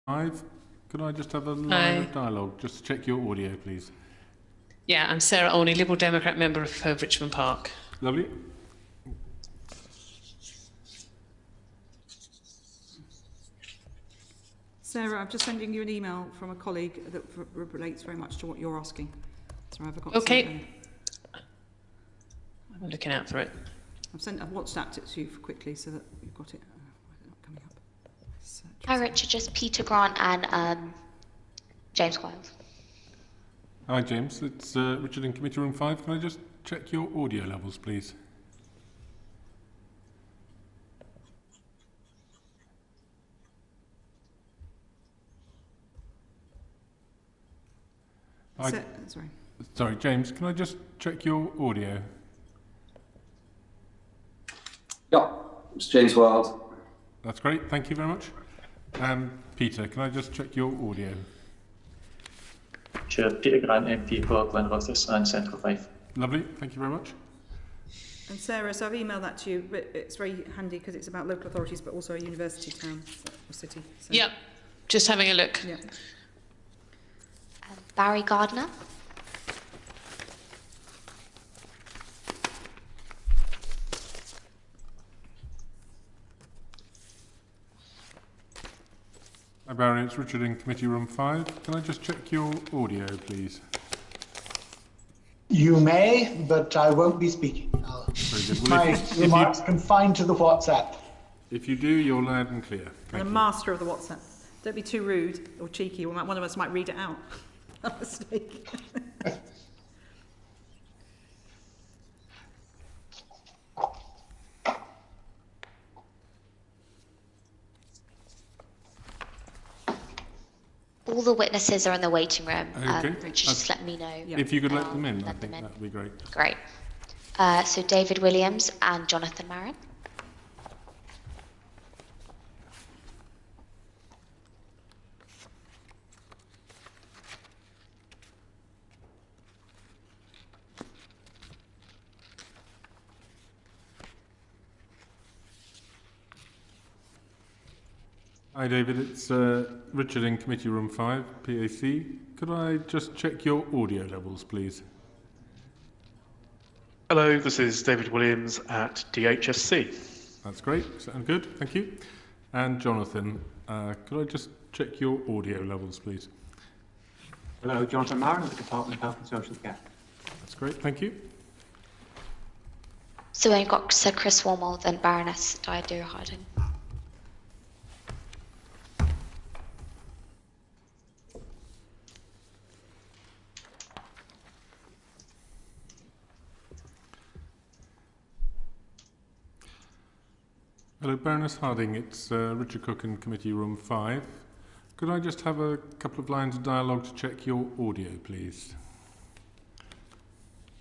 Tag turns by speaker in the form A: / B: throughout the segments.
A: Five. Could I just have a line of dialogue? Just check your audio, please.
B: Yeah, I'm Sarah Olney, Liberal Democrat member of Richmond Park.
A: Lovely.
C: Sarah, I'm just sending you an email from a colleague that relates very much to what you're asking. So I've got
B: Okay. I'm looking out for it.
C: I've WhatsApped it to you quickly so that you've got it. Why is it not coming up?
D: Hi Richard, just Peter Grant and James Wiles.
A: Hi James, it's Richard in Committee Room 5. Can I just check your audio levels, please? Sorry, James, can I just check your audio?
E: Yeah, it's James Wild.
A: That's great, thank you very much. Peter, can I just check your audio?
F: Sure, Peter Grant, MP for Glenrothes and Central 5.
A: Lovely, thank you very much.
C: And Sarah, so I've emailed that to you, but it's very handy because it's about local authorities, but also a university town or city. So.
B: Yep, just having a look.
C: Yeah.
D: Barry Gardner.
A: Hi Barry, it's Richard in Committee Room 5. Can I just check your audio, please?
G: You may, but I won't be speaking.
A: Very good.
G: Well, my remarks confined to the WhatsApp.
A: If you do, you're loud and clear.
C: And a master of the WhatsApp. Don't be too rude or cheeky, or one of us might read it out. A mistake.
D: All the witnesses are in the waiting room.
A: Okay.
D: Richard, just let me know.
A: If you could let them in, I think that would be great.
D: Great. So David Williams and Jonathan Marin.
A: Hi David, it's Richard in Committee Room 5, PAC. Could I just check your audio levels, please?
H: Hello, this is David Williams at DHSC.
A: That's great, sound good, thank you. And Jonathan, could I just check your audio levels, please?
I: Hello, Jonathan Marin at the Department of Health and Social Care.
A: That's great, thank you.
D: So we've got Sir Chris Wormold and Baroness Dido Harding.
A: Hello, Baroness Harding. It's Richard Cook in Committee Room 5. Could I just have a couple of lines of dialogue to check your audio, please?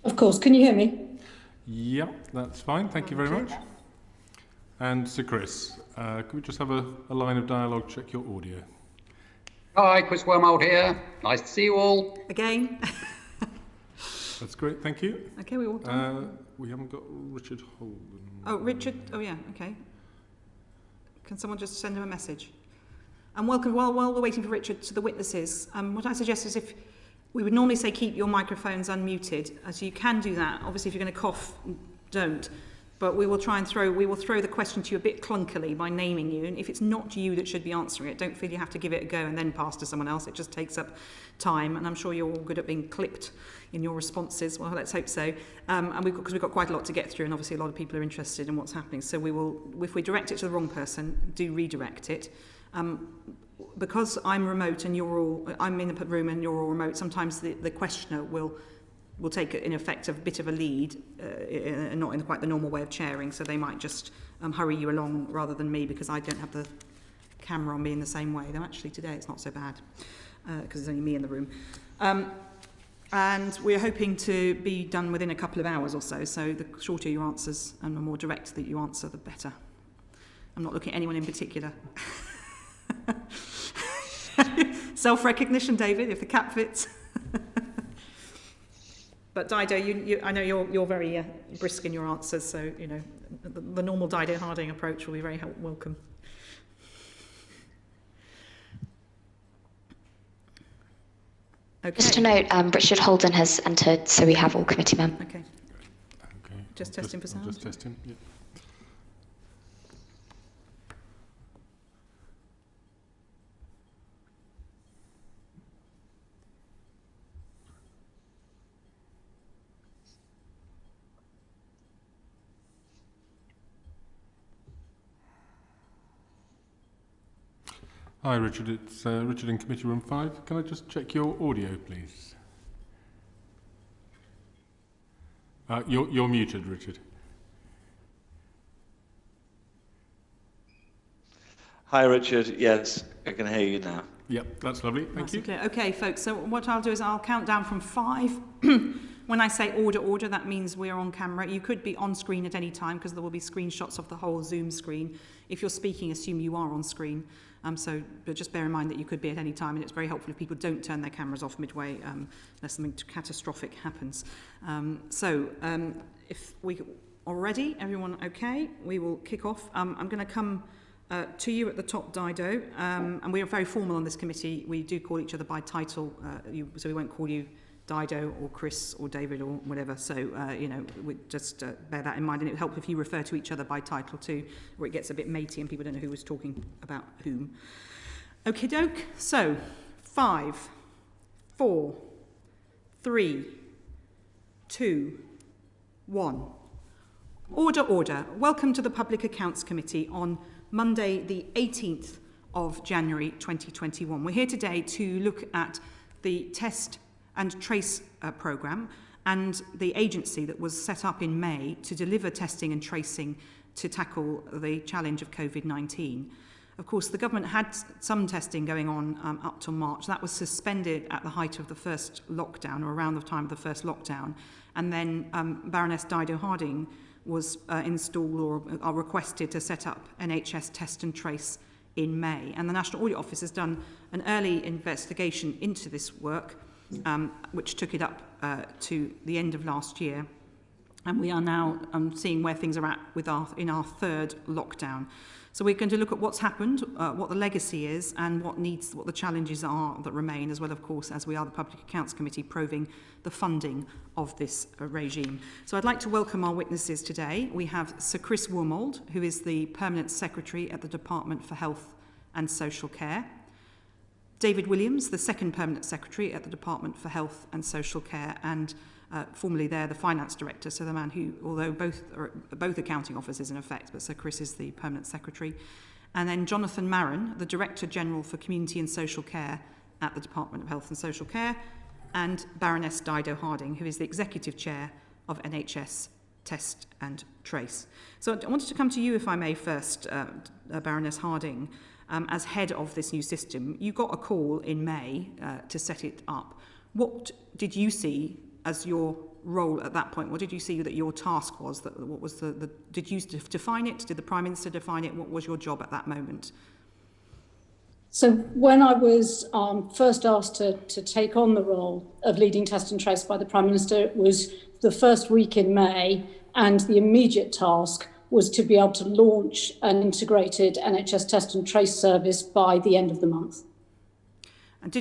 J: Of course. Can you hear me?
A: Yeah, that's fine. Thank you very much. And Sir Chris, could we just have a line of dialogue to check your audio?
K: Hi, Chris Wormold here. Nice to see you all.
C: Again.
A: That's great. Thank you.
C: Okay, we all done.
A: We haven't got Richard Holden.
C: Oh, Richard. Oh, yeah. Okay. Can someone just send him a message? And welcome, while we're waiting for Richard, to the witnesses. What I suggest is if we would normally say keep your microphones unmuted, as you can do that. Obviously, if you're going to cough, don't. But we will throw the question to you a bit clunkily by naming you. And if it's not you that should be answering it, don't feel you have to give it a go and then pass to someone else. It just takes up time. And I'm sure you're all good at being clipped in your responses. Well, let's hope so. And because we've got quite a lot to get through, and obviously a lot of people are interested in what's happening. So we will, if we direct it to the wrong person, do redirect it. Because I'm remote and I'm in the room and you're all remote, sometimes the questioner will take, in effect, a bit of a lead, not in quite the normal way of chairing, so they might just hurry you along rather than me, because I don't have the camera on me in the same way. Though actually today it's not so bad, because there's only me in the room. And we're hoping to be done within a couple of hours or so, so the shorter your answers and the more direct that you answer, the better. I'm not looking at anyone in particular. Self-recognition, David, if the cap fits. But Dido, I know you're very brisk in your answers, so you know the normal Dido Harding approach will be very welcome. Okay.
D: Just to note, Richard Holden has entered, so we have all committee members.
C: Okay.
A: Okay.
C: Just testing for sound.
A: Just testing. Yeah. Hi, Richard. It's Richard in Committee Room 5. Can I just check your audio, please? You're muted, Richard.
J: Hi, Richard. Yes, I can hear you now.
A: Yep, that's lovely. Thank you.
C: Clear. Okay, folks, so what I'll do is I'll count down from 5. When I say order, that means we're on camera. You could be on screen at any time because there will be screenshots of the whole Zoom screen. If you're speaking, assume you are on screen. But just bear in mind that you could be at any time, and it's very helpful if people don't turn their cameras off midway unless something catastrophic happens. If we are ready, everyone okay? We will kick off. I'm going to come to you at the top, Dido, and we are very formal on this committee. We do call each other by title, so we won't call you Dido or Chris or David or whatever. So, we just bear that in mind, and it would help if you refer to each other by title too, or it gets a bit matey and people don't know who was talking about whom. Okie doke. So, 5, 4, 3, 2, 1. Order. Welcome to the Public Accounts Committee on Monday, the 18th of January 2021. We're here today to look at the Test and Trace programme and the agency that was set up in May to deliver testing and tracing to tackle the challenge of COVID-19. Of course, the government had some testing going on up till March. That was suspended at the height of the first lockdown, or around the time of the first lockdown. And then Baroness Dido Harding was installed or requested to set up NHS Test and Trace in May. And the National Audit Office has done an early investigation into this work, which took it up to the end of last year. And we are now seeing where things are at in our third lockdown. So we're going to look at what's happened, what the legacy is, and what the challenges are that remain, as well, of course, as we are the Public Accounts Committee probing the funding of this regime. So I'd like to welcome our witnesses today. We have Sir Chris Wormold, who is the Permanent Secretary at the Department for Health and Social Care. David Williams, the Second Permanent Secretary at the Department for Health and Social Care, and formerly there the Finance Director, so the man who, although both accounting officers in effect, but Sir Chris is the Permanent Secretary. And then Jonathan Marin, the Director General for Community and Social Care at the Department of Health and Social Care, and Baroness Dido Harding, who is the Executive Chair of NHS Test and Trace. So I wanted to come to you, if I may, first, Baroness Harding. As head of this new system, you got a call in May to set it up. What did you see as your role at that point? What did you see that your task was? What was did you define it? Did the Prime Minister define it? What was your job at that moment?
L: So when I was first asked to take on the role of leading Test and Trace by the Prime Minister, it was the first week in May, and the immediate task was to be able to launch an integrated NHS Test and Trace service by the end of the month. And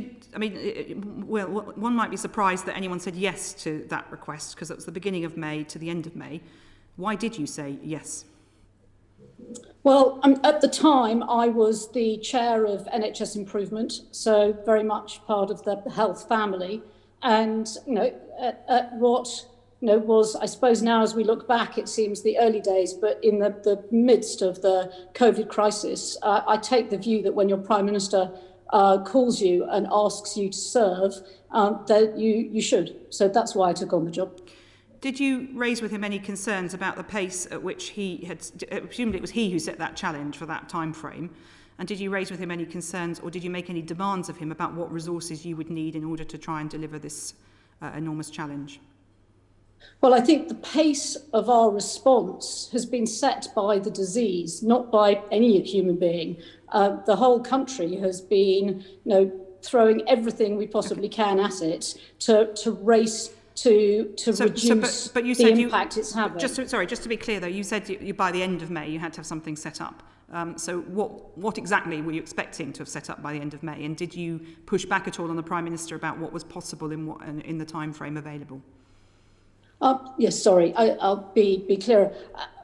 L: one might be surprised that anyone said yes to that request, because it was the beginning of May to the end of May. Why did you say yes? Well, at the time, I was the chair of NHS Improvement, so very much part of the health family. And, at what was, I suppose now as we look back, it seems the early days, but in the midst of the COVID crisis, I take the view that when your Prime Minister calls you and asks you to serve, that you should. So that's why I took on the job.
C: Did you raise with him any concerns about the pace at which he had, presumably it was he who set that challenge for that time frame, and did you raise with him any concerns, or did you make any demands of him about what resources you would need in order to try and deliver this enormous challenge?
L: Well, I think the pace of our response has been set by the disease, not by any human being. The whole country has been, throwing everything we possibly can at it to race to reduce the impact it's having.
C: Just to be clear, though, you said by the end of May you had to have something set up. So what exactly were you expecting to have set up by the end of May? And did you push back at all on the Prime Minister about what was possible in the time frame available?
L: Yes, sorry, I'll be clearer.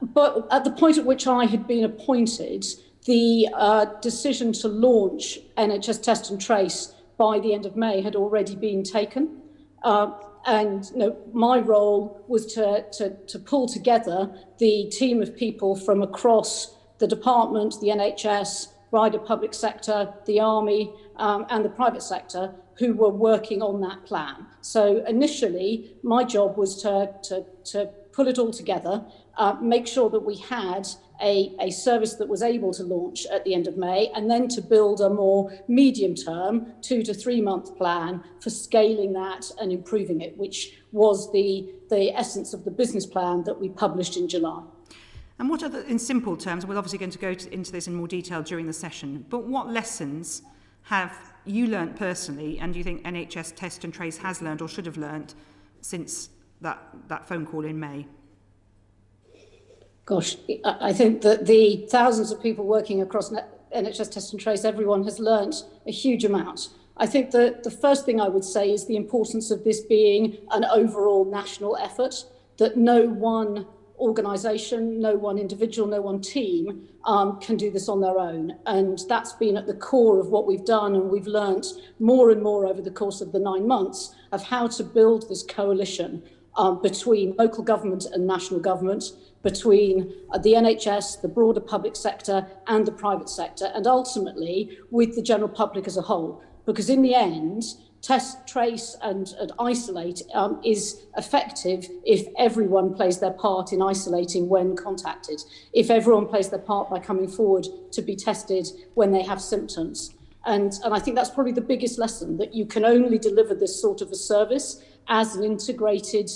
L: But at the point at which I had been appointed, the decision to launch NHS Test and Trace by the end of May had already been taken. And my role was to pull together the team of people from across the department, the NHS, wider public sector, the army, and the private sector who were working on that plan. So initially, my job was to pull it all together, make sure that we had a service that was able to launch at the end of May, and then to build a more medium-term 2 to 3 month plan for scaling that and improving it, which was the essence of the business plan that we published in July.
C: And what are in simple terms, we're obviously going to go into this in more detail during the session, but what lessons have you learnt personally, and do you think NHS Test and Trace has learned or should have learnt since that phone call in May? Gosh,
L: I think that the thousands of people working across NHS Test and Trace, everyone has learnt a huge amount. I think that the first thing I would say is the importance of this being an overall national effort, that no one organisation, no one individual, no one team can do this on their own. And that's been at the core of what we've done, and we've learnt more and more over the course of the 9 months of how to build this coalition between local government and national government, between the NHS, the broader public sector and the private sector, and ultimately with the general public as a whole. Because in the end, test, trace and isolate is effective if everyone plays their part in isolating when contacted, if everyone plays their part by coming forward to be tested when they have symptoms. And I think that's probably the biggest lesson, that you can only deliver this sort of a service as an integrated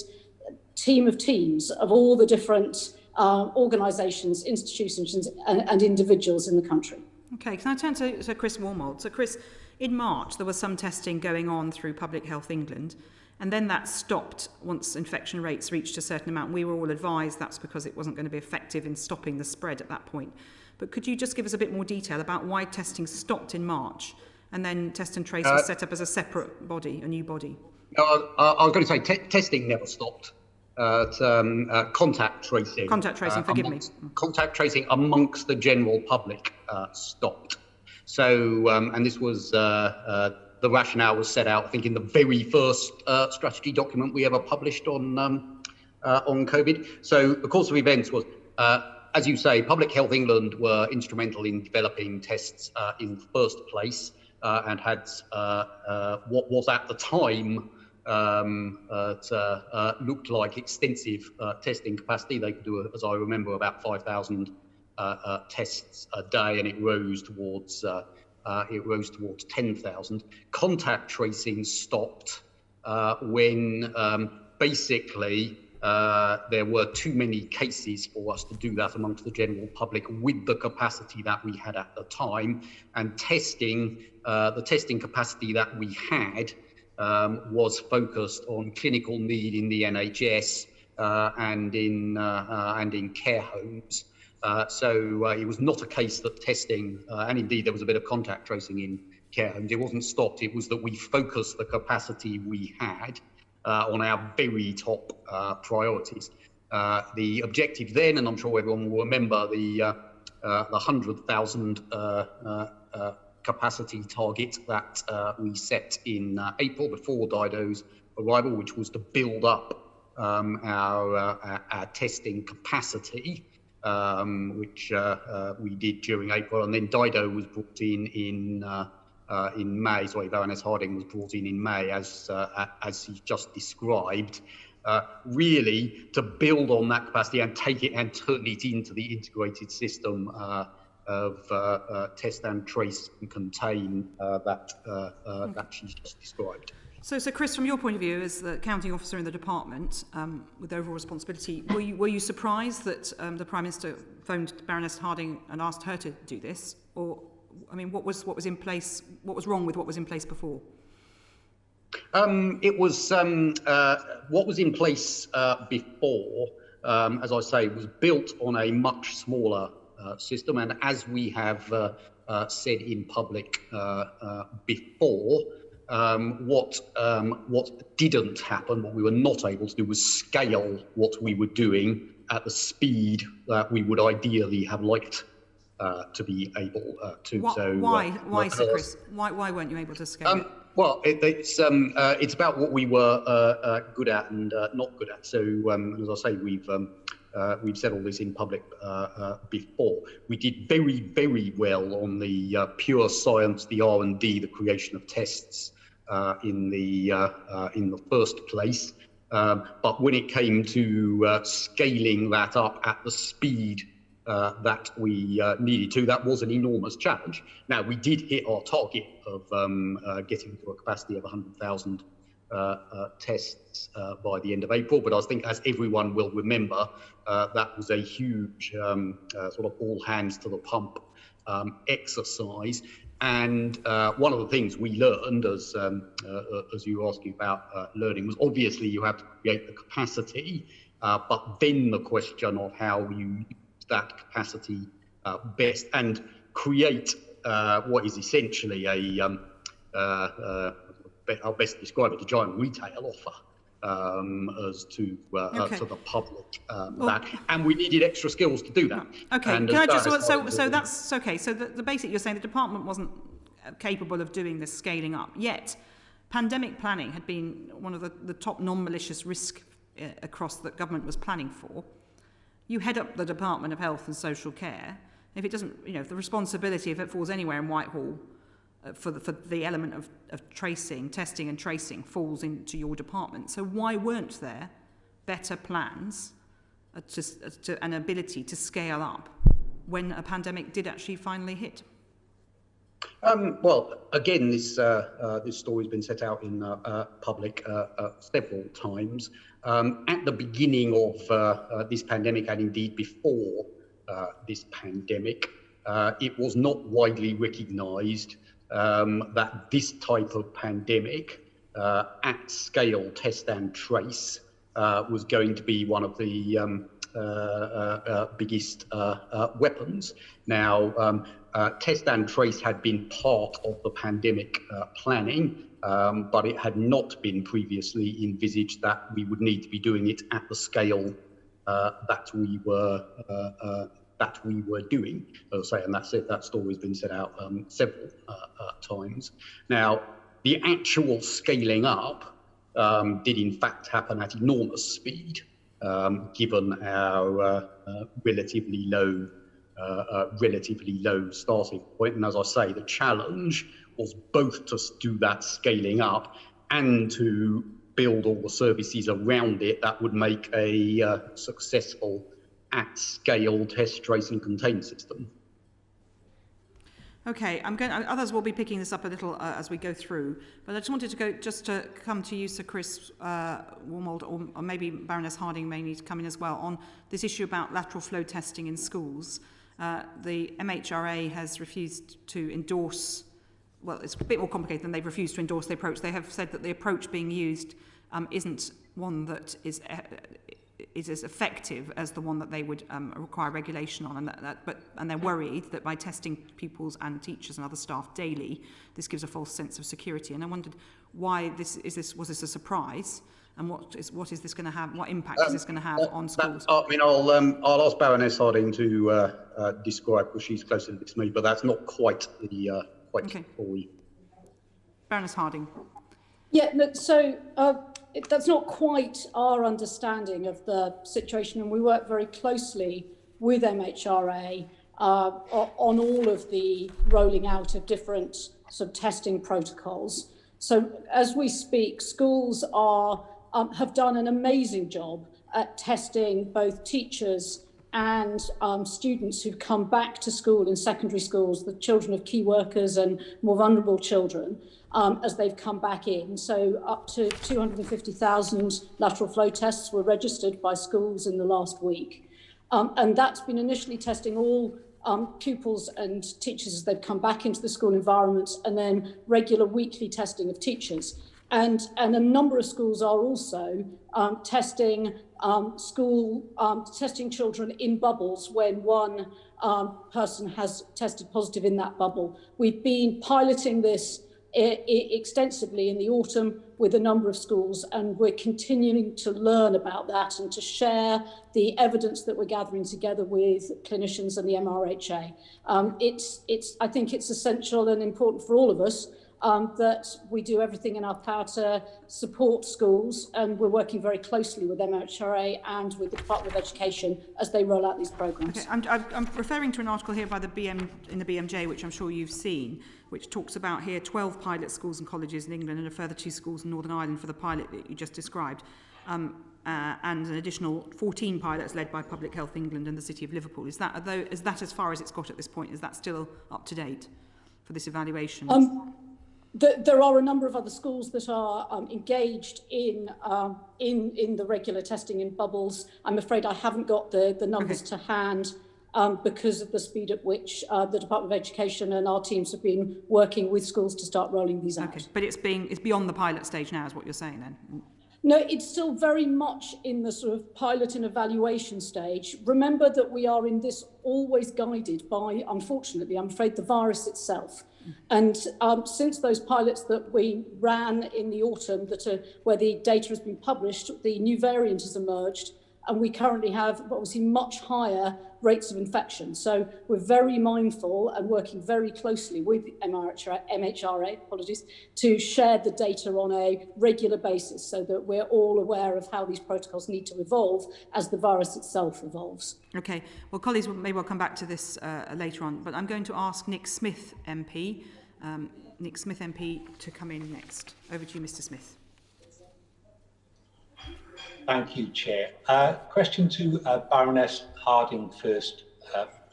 L: team of teams of all the different organisations, institutions and individuals in the country.
C: Okay, can I turn to Chris Warmold? So Chris, in March, there was some testing going on through Public Health England, and then that stopped once infection rates reached a certain amount. We were all advised that's because it wasn't going to be effective in stopping the spread at that point. But could you just give us a bit more detail about why testing stopped in March, and then Test and Trace was set up as a separate body, a new body?
K: I was going to say testing never stopped. Contact tracing.
C: Contact tracing, forgive me.
K: Contact tracing amongst the general public stopped. So, and this was, the rationale was set out, I think, in the very first strategy document we ever published on COVID. So the course of events was, as you say, Public Health England were instrumental in developing tests in the first place, and had what was at the time looked like extensive testing capacity. They could do, as I remember, about 5,000 tests a day, and it rose towards 10,000. Contact tracing stopped when basically there were too many cases for us to do that amongst the general public with the capacity that we had at the time, and testing, the testing capacity that we had was focused on clinical need in the NHS and in care homes. So it was not a case that testing, and indeed there was a bit of contact tracing in care homes, it wasn't stopped. It was that we focused the capacity we had on our very top priorities. The objective then, and I'm sure everyone will remember, the 100,000 capacity target that we set in April before Dido's arrival, which was to build up our testing capacity, which we did during April, and then Dido was brought in May. Sorry, Baroness Harding was brought in May, as he just described, really to build on that capacity and take it and turn it into the integrated system of test and trace and contain that she's just described.
C: So Chris, from your point of view as the accounting officer in the department with overall responsibility, were you surprised that the Prime Minister phoned Baroness Harding and asked her to do this, or I mean, what was in place? What was wrong with what was in place before?
K: It was what was in place before, as I say, was built on a much smaller system. And as we have said in public before, what didn't happen, what we were not able to do, was scale what we were doing at the speed that we would ideally have liked to be able to.
C: Why, Sir Chris? Why weren't you able to scale it?
K: Well, it's about what we were good at and not good at. So, as I say, we've said all this in public before. We did very, very well on the pure science, the R&D, the creation of tests in the first place. But when it came to scaling that up at the speed that we needed to, that was an enormous challenge. Now, we did hit our target of getting to a capacity of 100,000 tests by the end of April, but I think, as everyone will remember, that was a huge sort of all hands to the pump exercise. And one of the things we learned, as you were asking about learning, was obviously you have to create the capacity, but then the question of how you use that capacity best and create what is essentially I'll best describe it, a giant retail offer as to the public. And we needed extra skills to do that.
C: Okay,
K: and
C: can I just, so that's okay. So the basic, you're saying the department wasn't capable of doing this scaling up, yet pandemic planning had been one of the top non-malicious risk across that government was planning for. You head up the Department of Health and Social Care. If it doesn't, if the responsibility, if it falls anywhere in Whitehall, for the element of testing and tracing falls into your department. So why weren't there better plans to an ability to scale up when a pandemic did actually finally hit?
K: Well, again, this story's been set out in public several times. At the beginning of this pandemic, and indeed before this pandemic, it was not widely recognised that this type of pandemic, at scale test and trace, was going to be one of the biggest weapons. Now, test and trace had been part of the pandemic planning, but it had not been previously envisaged that we would need to be doing it at the scale that we were doing, as I say, and that's it. That story's been set out several times. Now, the actual scaling up did in fact happen at enormous speed, given our relatively low starting point. And as I say, the challenge was both to do that scaling up and to build all the services around it that would make a successful at-scale test, trace, and contain system.
C: Okay, others will be picking this up a little as we go through, but I just wanted to come to you, Sir Chris Wormold, or maybe Baroness Harding may need to come in as well, on this issue about lateral flow testing in schools. The MHRA has refused to endorse, well, it's a bit more complicated than they've refused to endorse the approach. They have said that the approach being used isn't one that is as effective as the one that they would require regulation on, and they're worried that by testing pupils and teachers and other staff daily, this gives a false sense of security. And I wondered why was this a surprise, and what is this going to have? What impact is this going to have on schools?
K: I'll ask Baroness Harding to describe, because she's closer to this to me, but that's not quite the story.
C: Baroness Harding.
L: Yeah, look, so that's not quite our understanding of the situation, and we work very closely with MHRA on all of the rolling out of different sort of testing protocols. So as we speak, schools have done an amazing job at testing both teachers and students who've come back to school in secondary schools, the children of key workers and more vulnerable children, as they've come back in. So up to 250,000 lateral flow tests were registered by schools in the last week. And that's been initially testing all pupils and teachers as they've come back into the school environments, and then regular weekly testing of teachers. And a number of schools are also testing children in bubbles when one person has tested positive in that bubble. We've been piloting this extensively in the autumn with a number of schools, and we're continuing to learn about that and to share the evidence that we're gathering together with clinicians and the MRHA. I think it's essential and important for all of us that we do everything in our power to support schools, and we're working very closely with MHRA and with the Department of Education as they roll out these programmes.
C: Okay, I'm referring to an article here by the in the BMJ, which I'm sure you've seen, which talks about here 12 pilot schools and colleges in England and a further 2 schools in Northern Ireland for the pilot that you just described, and an additional 14 pilots led by Public Health England and the City of Liverpool. Is that as far as it's got at this point? Is that still up to date for this evaluation?
L: There are a number of other schools that are engaged in the regular testing in bubbles. I'm afraid I haven't got the numbers to hand because of the speed at which the Department of Education and our teams have been working with schools to start rolling these out.
C: Okay, but it's beyond the pilot stage now, is what you're saying then?
L: No, it's still very much in the sort of pilot and evaluation stage. Remember that we are in this always guided by, unfortunately, I'm afraid, the virus itself. And since those pilots that we ran in the autumn, where the data has been published, the new variant has emerged, and we currently have obviously much higher rates of infection. So we're very mindful and working very closely with MHRA, to share the data on a regular basis so that we're all aware of how these protocols need to evolve as the virus itself evolves.
C: Okay, well, colleagues, maybe we'll come back to this later on, but I'm going to ask Nick Smith MP, to come in next. Over to you, Mr. Smith.
M: Thank you, Chair. Question to Baroness Harding first,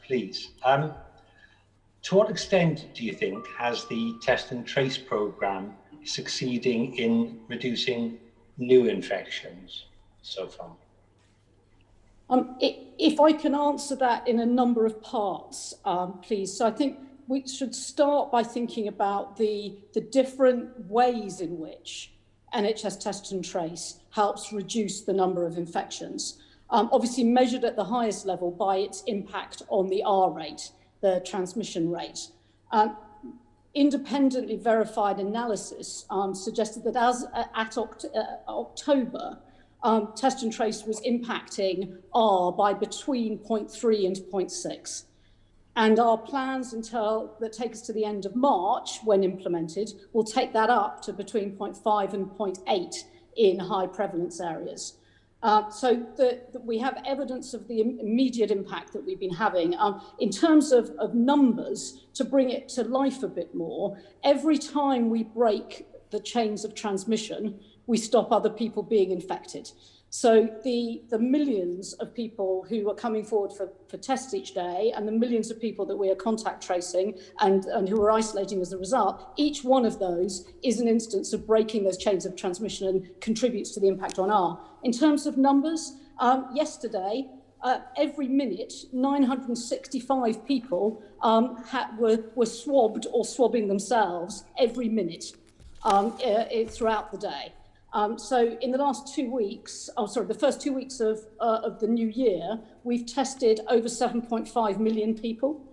M: please. To what extent do you think has the test and trace programme succeeding in reducing new infections so far?
L: If I can answer that in a number of parts, please. So I think we should start by thinking about the different ways in which NHS Test and Trace helps reduce the number of infections, obviously measured at the highest level by its impact on the R rate, the transmission rate. Independently verified analysis suggested that as at October, Test and Trace was impacting R by between 0.3 and 0.6. And our plans that take us to the end of March, when implemented, will take that up to between 0.5 and 0.8 in high prevalence areas. So we have evidence of the immediate impact that we've been having. In terms of numbers, to bring it to life a bit more, every time we break the chains of transmission, we stop other people being infected. So the millions of people who are coming forward for tests each day, and the millions of people that we are contact tracing and who are isolating as a result, each one of those is an instance of breaking those chains of transmission and contributes to the impact on R. In terms of numbers, yesterday, every minute, 965 people were swabbed or swabbing themselves every minute throughout the day. So in the last 2 weeks, the first 2 weeks of the new year, we've tested over 7.5 million people.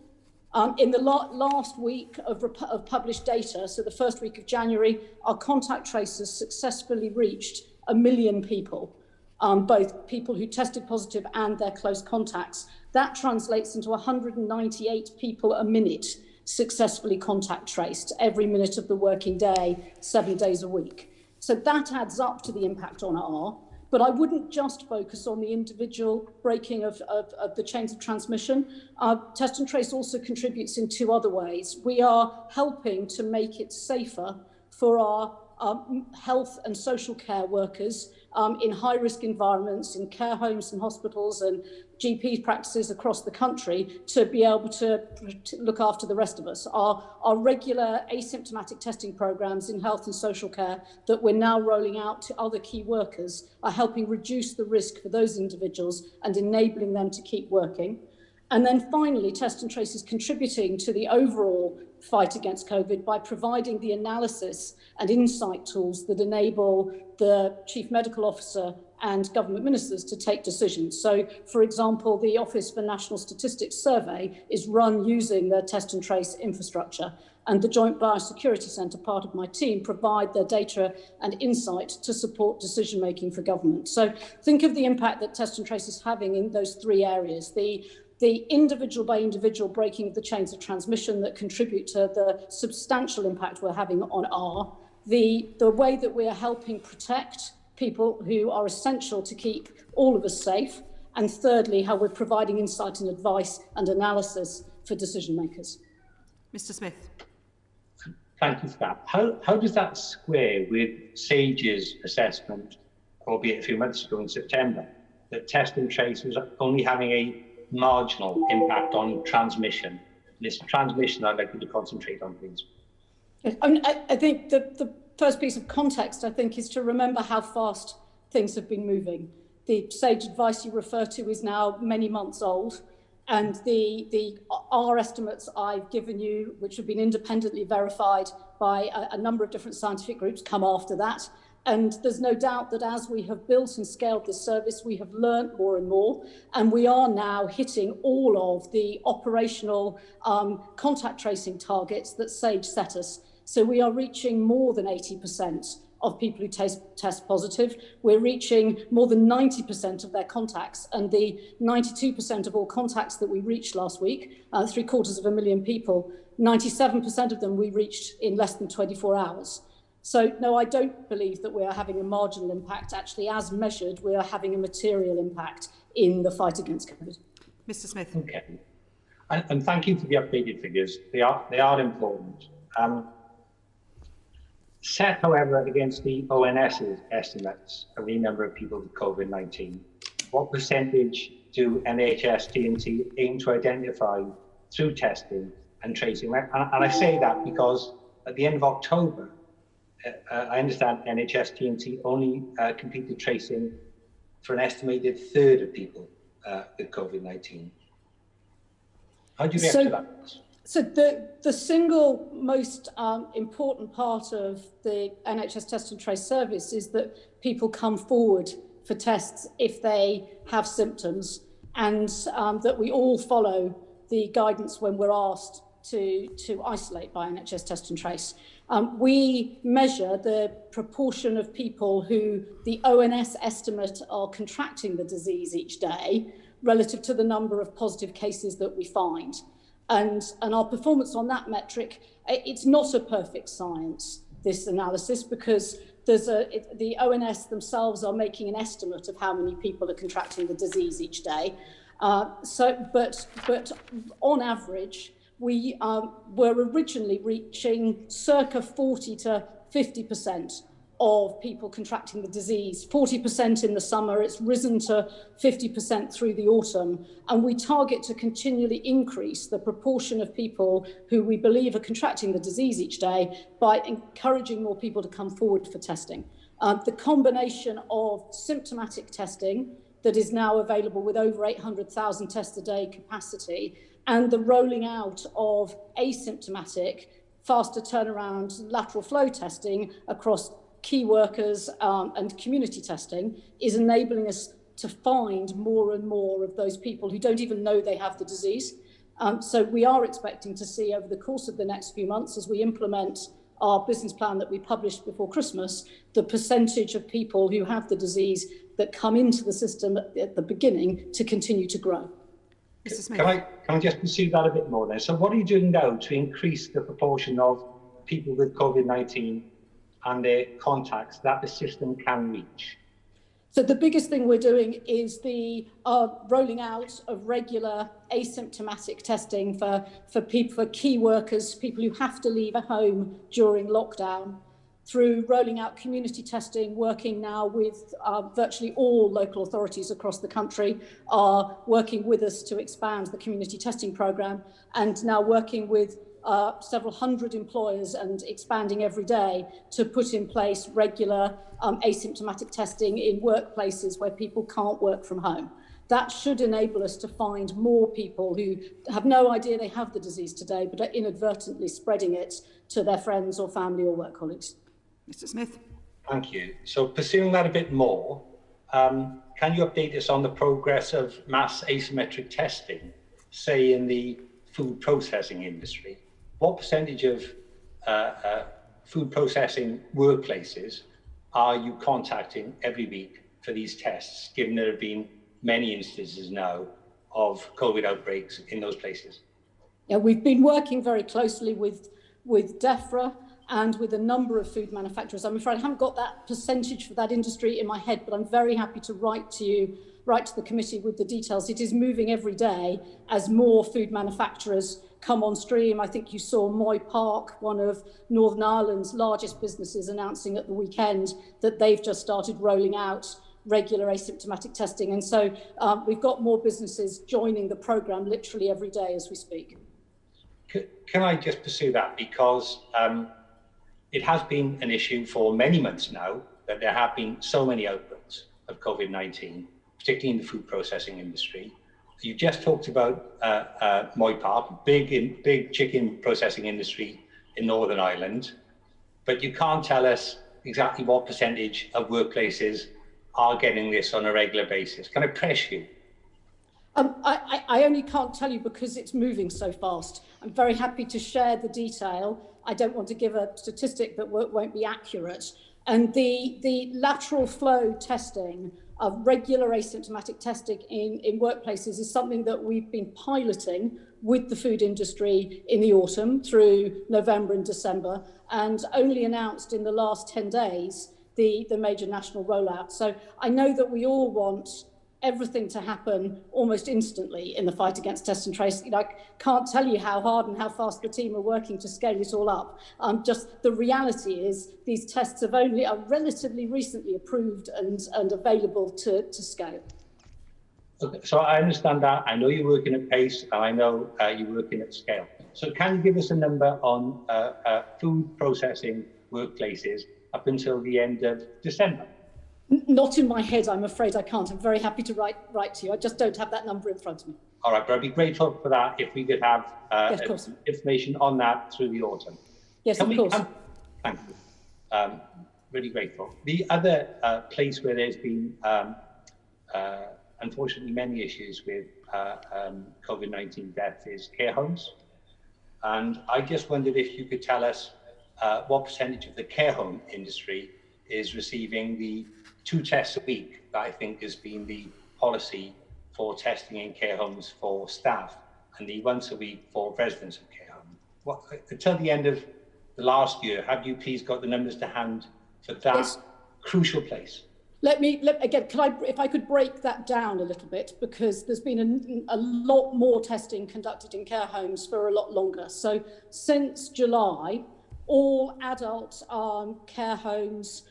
L: In the last week of published data, so the first week of January, our contact tracers successfully reached 1 million people, both people who tested positive and their close contacts. That translates into 198 people a minute successfully contact traced every minute of the working day, 7 days a week. So that adds up to the impact on R, but I wouldn't just focus on the individual breaking of the chains of transmission. Test and Trace also contributes in 2 other ways. We are helping to make it safer for our health and social care workers in high-risk environments, in care homes and hospitals and GP practices across the country to be able to look after the rest of us. Our regular asymptomatic testing programs in health and social care that we're now rolling out to other key workers are helping reduce the risk for those individuals and enabling them to keep working. And then finally, Test and Trace is contributing to the overall fight against COVID by providing the analysis and insight tools that enable the Chief Medical Officer and government ministers to take decisions. So, for example, the Office for National Statistics survey is run using the Test and Trace infrastructure, and the Joint Biosecurity Centre, part of my team, provide their data and insight to support decision-making for government. So think of the impact that Test and Trace is having in those three areas. The individual by individual breaking of the chains of transmission that contribute to the substantial impact we're having on the way that we are helping protect people who are essential to keep all of us safe, and thirdly, how we're providing insight and advice and analysis for decision makers.
C: Mr. Smith.
M: Thank you for that. How does that square with SAGE's assessment, albeit a few months ago in September, that Test and Trace was only having a marginal impact on transmission? This transmission I'd like you to concentrate on, please.
L: I think the first piece of context, I think, is to remember how fast things have been moving. The SAGE advice you refer to is now many months old, and our estimates I've given you, which have been independently verified by a number of different scientific groups, come after that. And there's no doubt that as we have built and scaled this service, we have learnt more and more, and we are now hitting all of the operational contact tracing targets that SAGE set us. So we are reaching more than 80% of people who test positive. We're reaching more than 90% of their contacts, and the 92% of all contacts that we reached last week, 750,000 people, 97% of them we reached in less than 24 hours. So no, I don't believe that we are having a marginal impact. Actually, as measured, we are having a material impact in the fight against COVID.
C: Mr. Smith.
M: Okay, and thank you for the updated figures. They are important. Set, however, against the ONS's estimates of the number of people with COVID-19, what percentage do NHS TNT aim to identify through testing and tracing? And I say that because at the end of October, I understand NHS TNT only completed tracing for an estimated third of people with COVID-19. How do you react to that?
L: So the single most important part of the NHS Test and Trace service is that people come forward for tests if they have symptoms, and that we all follow the guidance when we're asked to isolate by NHS Test and Trace. We measure the proportion of people who the ONS estimate are contracting the disease each day relative to the number of positive cases that we find. And our performance on that metric, it's not a perfect science, this analysis, because the ONS themselves are making an estimate of how many people are contracting the disease each day. But on average, we were originally reaching circa 40 to 50% of people contracting the disease, 40% in the summer. It's risen to 50% through the autumn. And we target to continually increase the proportion of people who we believe are contracting the disease each day by encouraging more people to come forward for testing. The combination of symptomatic testing that is now available with over 800,000 tests a day capacity, and the rolling out of asymptomatic, faster turnaround lateral flow testing across key workers and community testing is enabling us to find more and more of those people who don't even know they have the disease. So we are expecting to see over the course of the next few months, as we implement our business plan that we published before Christmas, the percentage of people who have the disease that come into the system at the beginning to continue to grow.
C: Mr. Smith.
M: Can I just pursue that a bit more then? So what are you doing now to increase the proportion of people with COVID-19 and their contacts that the system can reach?
L: So the biggest thing we're doing is the rolling out of regular asymptomatic testing for people, for key workers, people who have to leave home during lockdown, through rolling out community testing, working now with virtually all local authorities across the country are working with us to expand the community testing programme, and now working with several hundred employers and expanding every day to put in place regular asymptomatic testing in workplaces where people can't work from home. That should enable us to find more people who have no idea they have the disease today, but are inadvertently spreading it to their friends or family or work colleagues.
C: Mr. Smith.
M: Thank you. So pursuing that a bit more, can you update us on the progress of mass asymmetric testing, say in the food processing industry? What percentage of food processing workplaces are you contacting every week for these tests, given there have been many instances now of COVID outbreaks in those places?
L: Yeah, we've been working very closely with DEFRA and with a number of food manufacturers. I'm afraid I haven't got that percentage for that industry in my head, but I'm very happy to write to the committee with the details. It is moving every day as more food manufacturers come on stream. I think you saw Moy Park, one of Northern Ireland's largest businesses, announcing at the weekend that they've just started rolling out regular asymptomatic testing. And so we've got more businesses joining the programme literally every day as we speak.
M: Can I just pursue that? Because it has been an issue for many months now that there have been so many outbreaks of COVID-19, particularly in the food processing industry. You just talked about Moy Park, big chicken processing industry in Northern Ireland, but you can't tell us exactly what percentage of workplaces are getting this on a regular basis. Can I press you?
L: I only can't tell you because it's moving so fast. I'm very happy to share the detail. I don't want to give a statistic that won't be accurate. And the lateral flow testing of regular asymptomatic testing in workplaces is something that we've been piloting with the food industry in the autumn through November and December, and only announced in the last 10 days the major national rollout. So I know that we all want everything to happen almost instantly in the fight against test and trace. You know, I can't tell you how hard and how fast the team are working to scale it all up. Just the reality is these tests are relatively recently approved and available to scale.
M: Okay, so I understand that. I know you're working at pace, and I know you're working at scale. So can you give us a number on food processing workplaces up until the end of December?
L: Not in my head, I'm afraid I can't. I'm very happy to write to you. I just don't have that number in front of me.
M: All right, but I'd be grateful for that if we could have information on that through the autumn.
L: Yes, of course.
M: Thank you. Really grateful. The other place where there's been, unfortunately, many issues with COVID-19 death is care homes. And I just wondered if you could tell us what percentage of the care home industry is receiving the 2 tests a week that I think has been the policy for testing in care homes for staff, and the once a week for residents of care home. Until the end of the last year, have you please got the numbers to hand for that crucial place?
L: If I could break that down a little bit, because there's been a lot more testing conducted in care homes for a lot longer. So since July, all adult care homes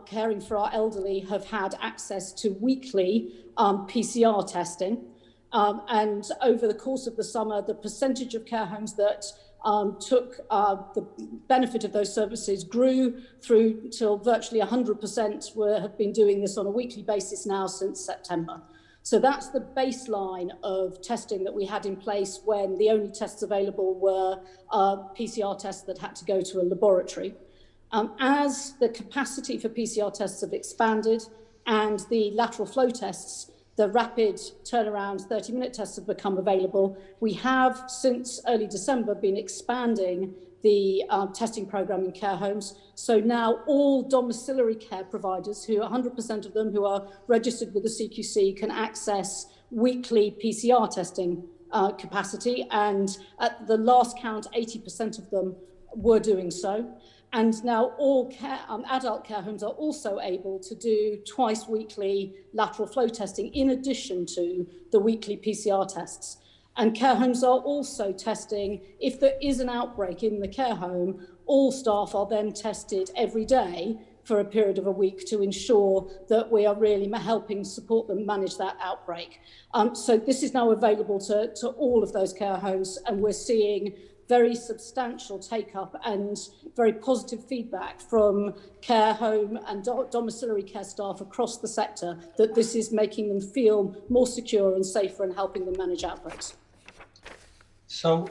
L: caring for our elderly have had access to weekly PCR testing. And over the course of the summer, the percentage of care homes that took the benefit of those services grew through till virtually 100% have been doing this on a weekly basis now since September. So that's the baseline of testing that we had in place when the only tests available were PCR tests that had to go to a laboratory. As the capacity for PCR tests have expanded and the lateral flow tests, the rapid turnaround 30-minute tests have become available, we have since early December been expanding the testing programme in care homes. So now all domiciliary care providers, 100% of them who are registered with the CQC, can access weekly PCR testing capacity. And at the last count, 80% of them were doing so. And now all adult care homes are also able to do twice weekly lateral flow testing in addition to the weekly PCR tests. And care homes are also testing, if there is an outbreak in the care home, all staff are then tested every day for a period of a week to ensure that we are really helping support them manage that outbreak. So this is now available to all of those care homes, and we're seeing very substantial take-up and very positive feedback from care home and domiciliary care staff across the sector that this is making them feel more secure and safer and helping them manage outbreaks.
M: So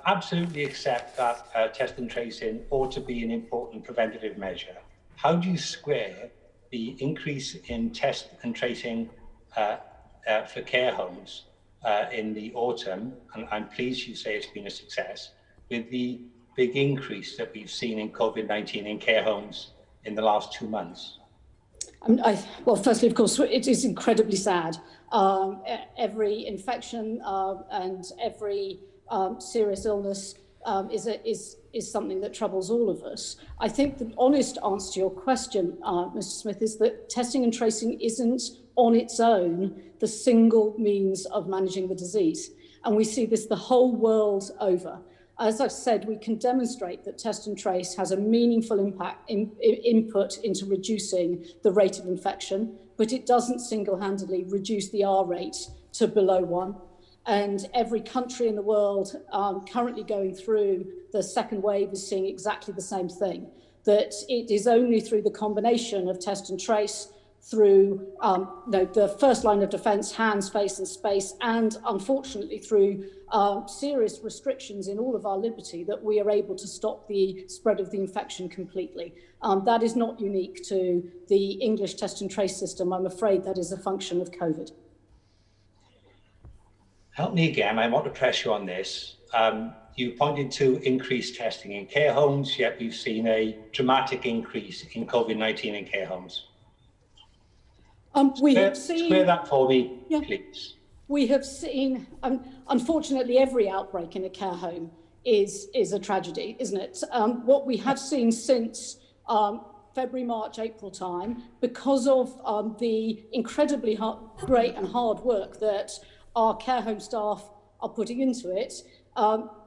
M: absolutely accept that test and tracing ought to be an important preventative measure. How do you square the increase in test and tracing for care homes in the autumn, and I'm pleased you say it's been a success, with the big increase that we've seen in COVID-19 in care homes in the last 2 months?
L: Well, firstly, of course, it is incredibly sad. Every infection and every serious illness is something that troubles all of us. I think the honest answer to your question, Mr. Smith, is that testing and tracing isn't on its own the single means of managing the disease. And we see this the whole world over. As I've said, we can demonstrate that test and trace has a meaningful input into reducing the rate of infection, but it doesn't single-handedly reduce the R rate to below 1. And every country in the world currently going through the second wave is seeing exactly the same thing, that it is only through the combination of test and trace, through the first line of defence, hands, face and space, and unfortunately through serious restrictions in all of our liberty, that we are able to stop the spread of the infection completely. That is not unique to the English test and trace system. I'm afraid that is a function of COVID.
M: Help me again, I want to press you on this. You pointed to increased testing in care homes, yet we've seen a dramatic increase in COVID-19 in care homes. Square that for me, please.
L: We have seen, unfortunately, every outbreak in a care home is a tragedy, isn't it? What we have seen since February, March, April time, because of the incredibly great and hard work that our care home staff are putting into it,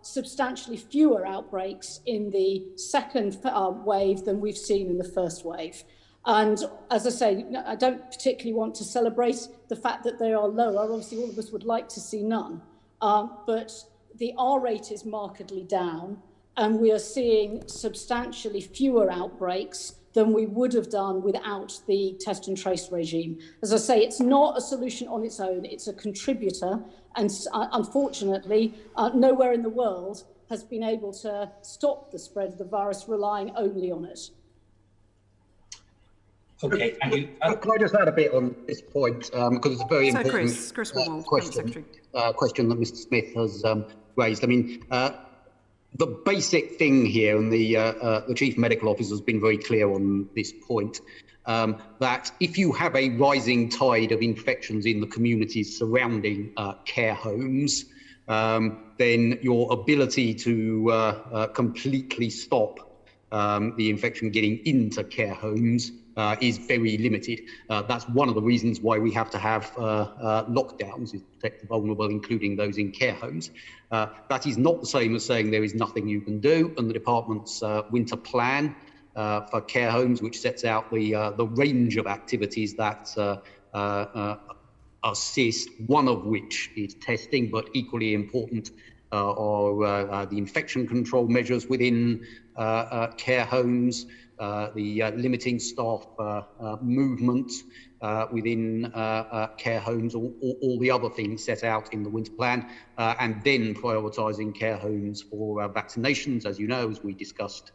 L: substantially fewer outbreaks in the second wave than we've seen in the first wave. And as I say, I don't particularly want to celebrate the fact that they are lower. Obviously, all of us would like to see none. But the R rate is markedly down, and we are seeing substantially fewer outbreaks than we would have done without the test and trace regime. As I say, it's not a solution on its own. It's a contributor. And unfortunately, nowhere in the world has been able to stop the spread of the virus relying only on it.
M: Okay, thank you.
K: Can I just add a bit on this point, because it's a very important question that Mr. Smith has raised. I mean, the basic thing here, and the Chief Medical Officer has been very clear on this point, that if you have a rising tide of infections in the communities surrounding care homes, then your ability to completely stop the infection getting into care homes is very limited. That's one of the reasons why we have to have lockdowns, is to protect the vulnerable, including those in care homes. That is not the same as saying there is nothing you can do, and the department's winter plan for care homes, which sets out the range of activities that assist, one of which is testing, but equally important are the infection control measures within care homes, the limiting staff movement within care homes, all the other things set out in the winter plan, and then prioritising care homes for vaccinations, as you know, as we discussed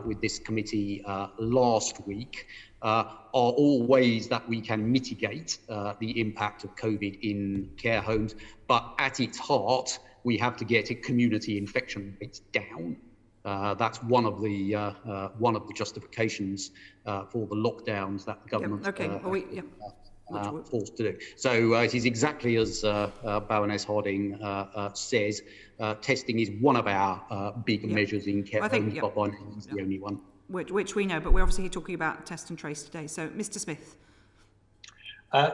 K: with this committee last week, are all ways that we can mitigate the impact of COVID in care homes. But at its heart, we have to get community infection rates down. That's one of the justifications for the lockdowns that the government forced to do. So it is exactly as Baroness Harding says. Testing is one of our big measures in care homes, but by no means the only one.
C: Which we know, but we're obviously talking about test and trace today. So, Mr. Smith.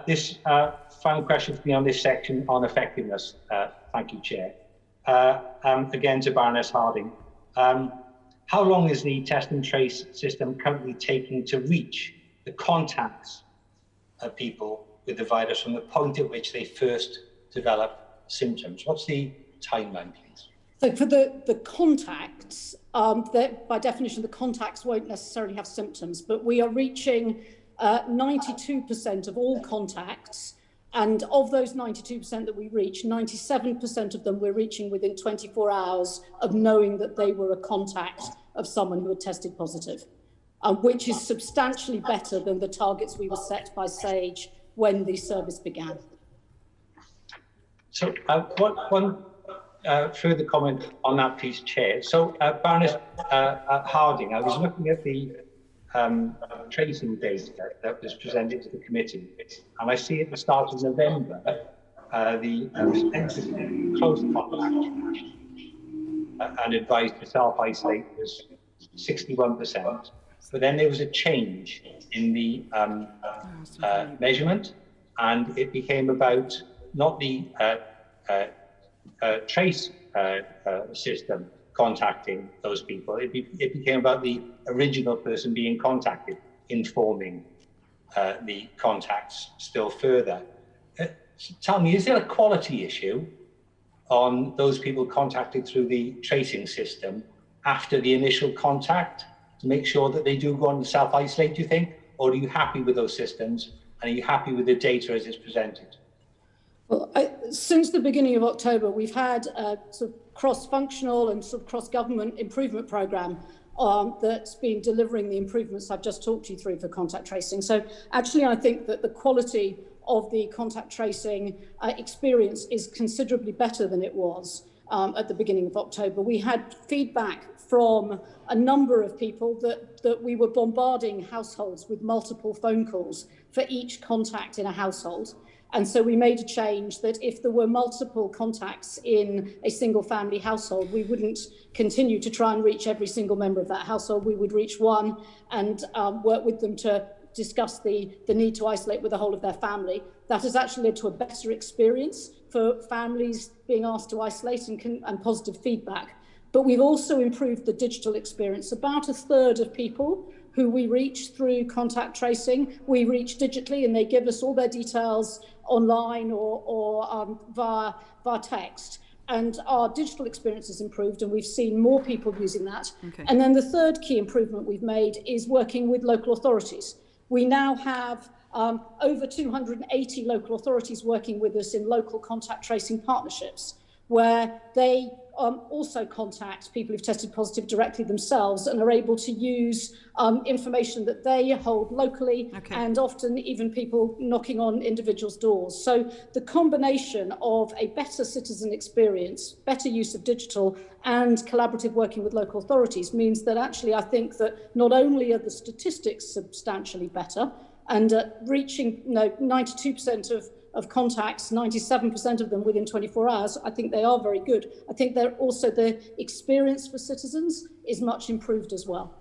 M: This final question for me on this section on effectiveness. Thank you, Chair. Again to Baroness Harding. How long is the test and trace system currently taking to reach the contacts of people with the virus from the point at which they first develop symptoms? What's the timeline, please?
L: So for the contacts, by definition, the contacts won't necessarily have symptoms, but we are reaching 92% of all contacts. And of those 92% that we reach, 97% of them we're reaching within 24 hours of knowing that they were a contact of someone who had tested positive, which is substantially better than the targets we were set by SAGE when the service began.
M: So one further comment on that, please, Chair. So Baroness Harding, I was looking at the tracing data that was presented to the committee, and I see at the start of November the percentage close contact and advised to self-isolate was 61%, but then there was a change in the measurement, and it became about not the trace system contacting those people. It became about the original person being contacted, informing the contacts still further. Tell me, is there a quality issue on those people contacted through the tracing system after the initial contact to make sure that they do go on and self-isolate, do you think? Or are you happy with those systems? And are you happy with the data as it's presented?
L: Well, since the beginning of October, we've had a sort of cross-functional and sort of cross-government improvement programme that's been delivering the improvements I've just talked you through for contact tracing. So actually, I think that the quality of the contact tracing experience is considerably better than it was at the beginning of October. We had feedback from a number of people that we were bombarding households with multiple phone calls for each contact in a household. And so we made a change that if there were multiple contacts in a single family household, we wouldn't continue to try and reach every single member of that household. We would reach one and work with them to discuss the need to isolate with the whole of their family. That has actually led to a better experience for families being asked to isolate and positive feedback. But we've also improved the digital experience. About a third of people who we reach through contact tracing, we reach digitally, and they give us all their details online or via text. And our digital experience has improved, and we've seen more people using that. Okay. And then the third key improvement we've made is working with local authorities. We now have over 280 local authorities working with us in local contact tracing partnerships, where they also contact people who've tested positive directly themselves and are able to use information that they hold locally, okay, and often even people knocking on individuals' doors. So the combination of a better citizen experience, better use of digital and collaborative working with local authorities means that actually I think that not only are the statistics substantially better and reaching 92% of contacts, 97% of them within 24 hours, I think they are very good. I think they're also the experience for citizens is much improved as well.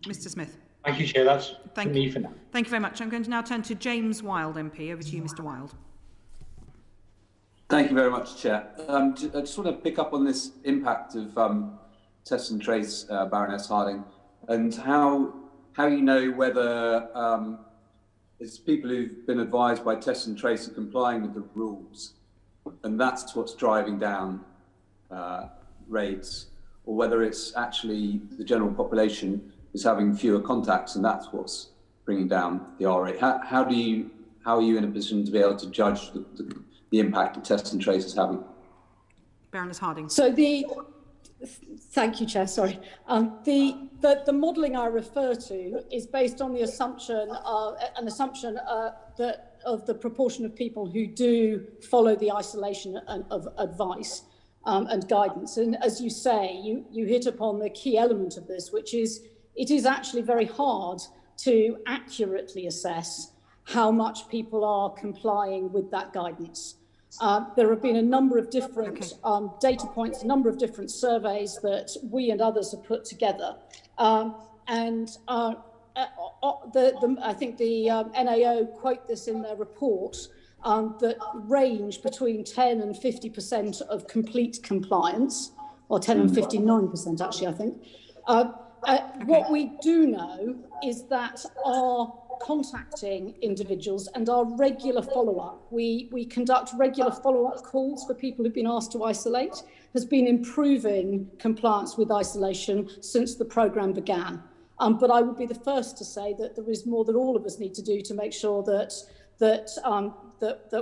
C: Mr. Smith.
M: Thank you, Chair. That's for me for now.
C: Thank you very much. I'm going to now turn to James Wilde, MP. Over to you, Mr. Wilde.
E: Thank you very much, Chair. I just want to pick up on this impact of test and trace, Baroness Harding, and how you know whether it's people who've been advised by test and trace are complying with the rules, and that's what's driving down rates, or whether it's actually the general population is having fewer contacts, and that's what's bringing down the R rate. How are you in a position to be able to judge the impact that test and trace is having?
C: Baroness Harding.
L: So thank you, Chair. Sorry. The modelling I refer to is based on the assumption that of the proportion of people who do follow the isolation of advice and guidance. And as you say, you hit upon the key element of this, which is it is actually very hard to accurately assess how much people are complying with that guidance. There have been a number of different data points, a number of different surveys that we and others have put together. I think the NAO quote this in their report, that range between 10 and 50% of complete compliance, or 10 and 59% actually, I think. What we do know is that our contacting individuals and our regular follow-up. We conduct regular follow-up calls for people who've been asked to isolate, has been improving compliance with isolation since the programme began. But I would be the first to say that there is more that all of us need to do to make sure that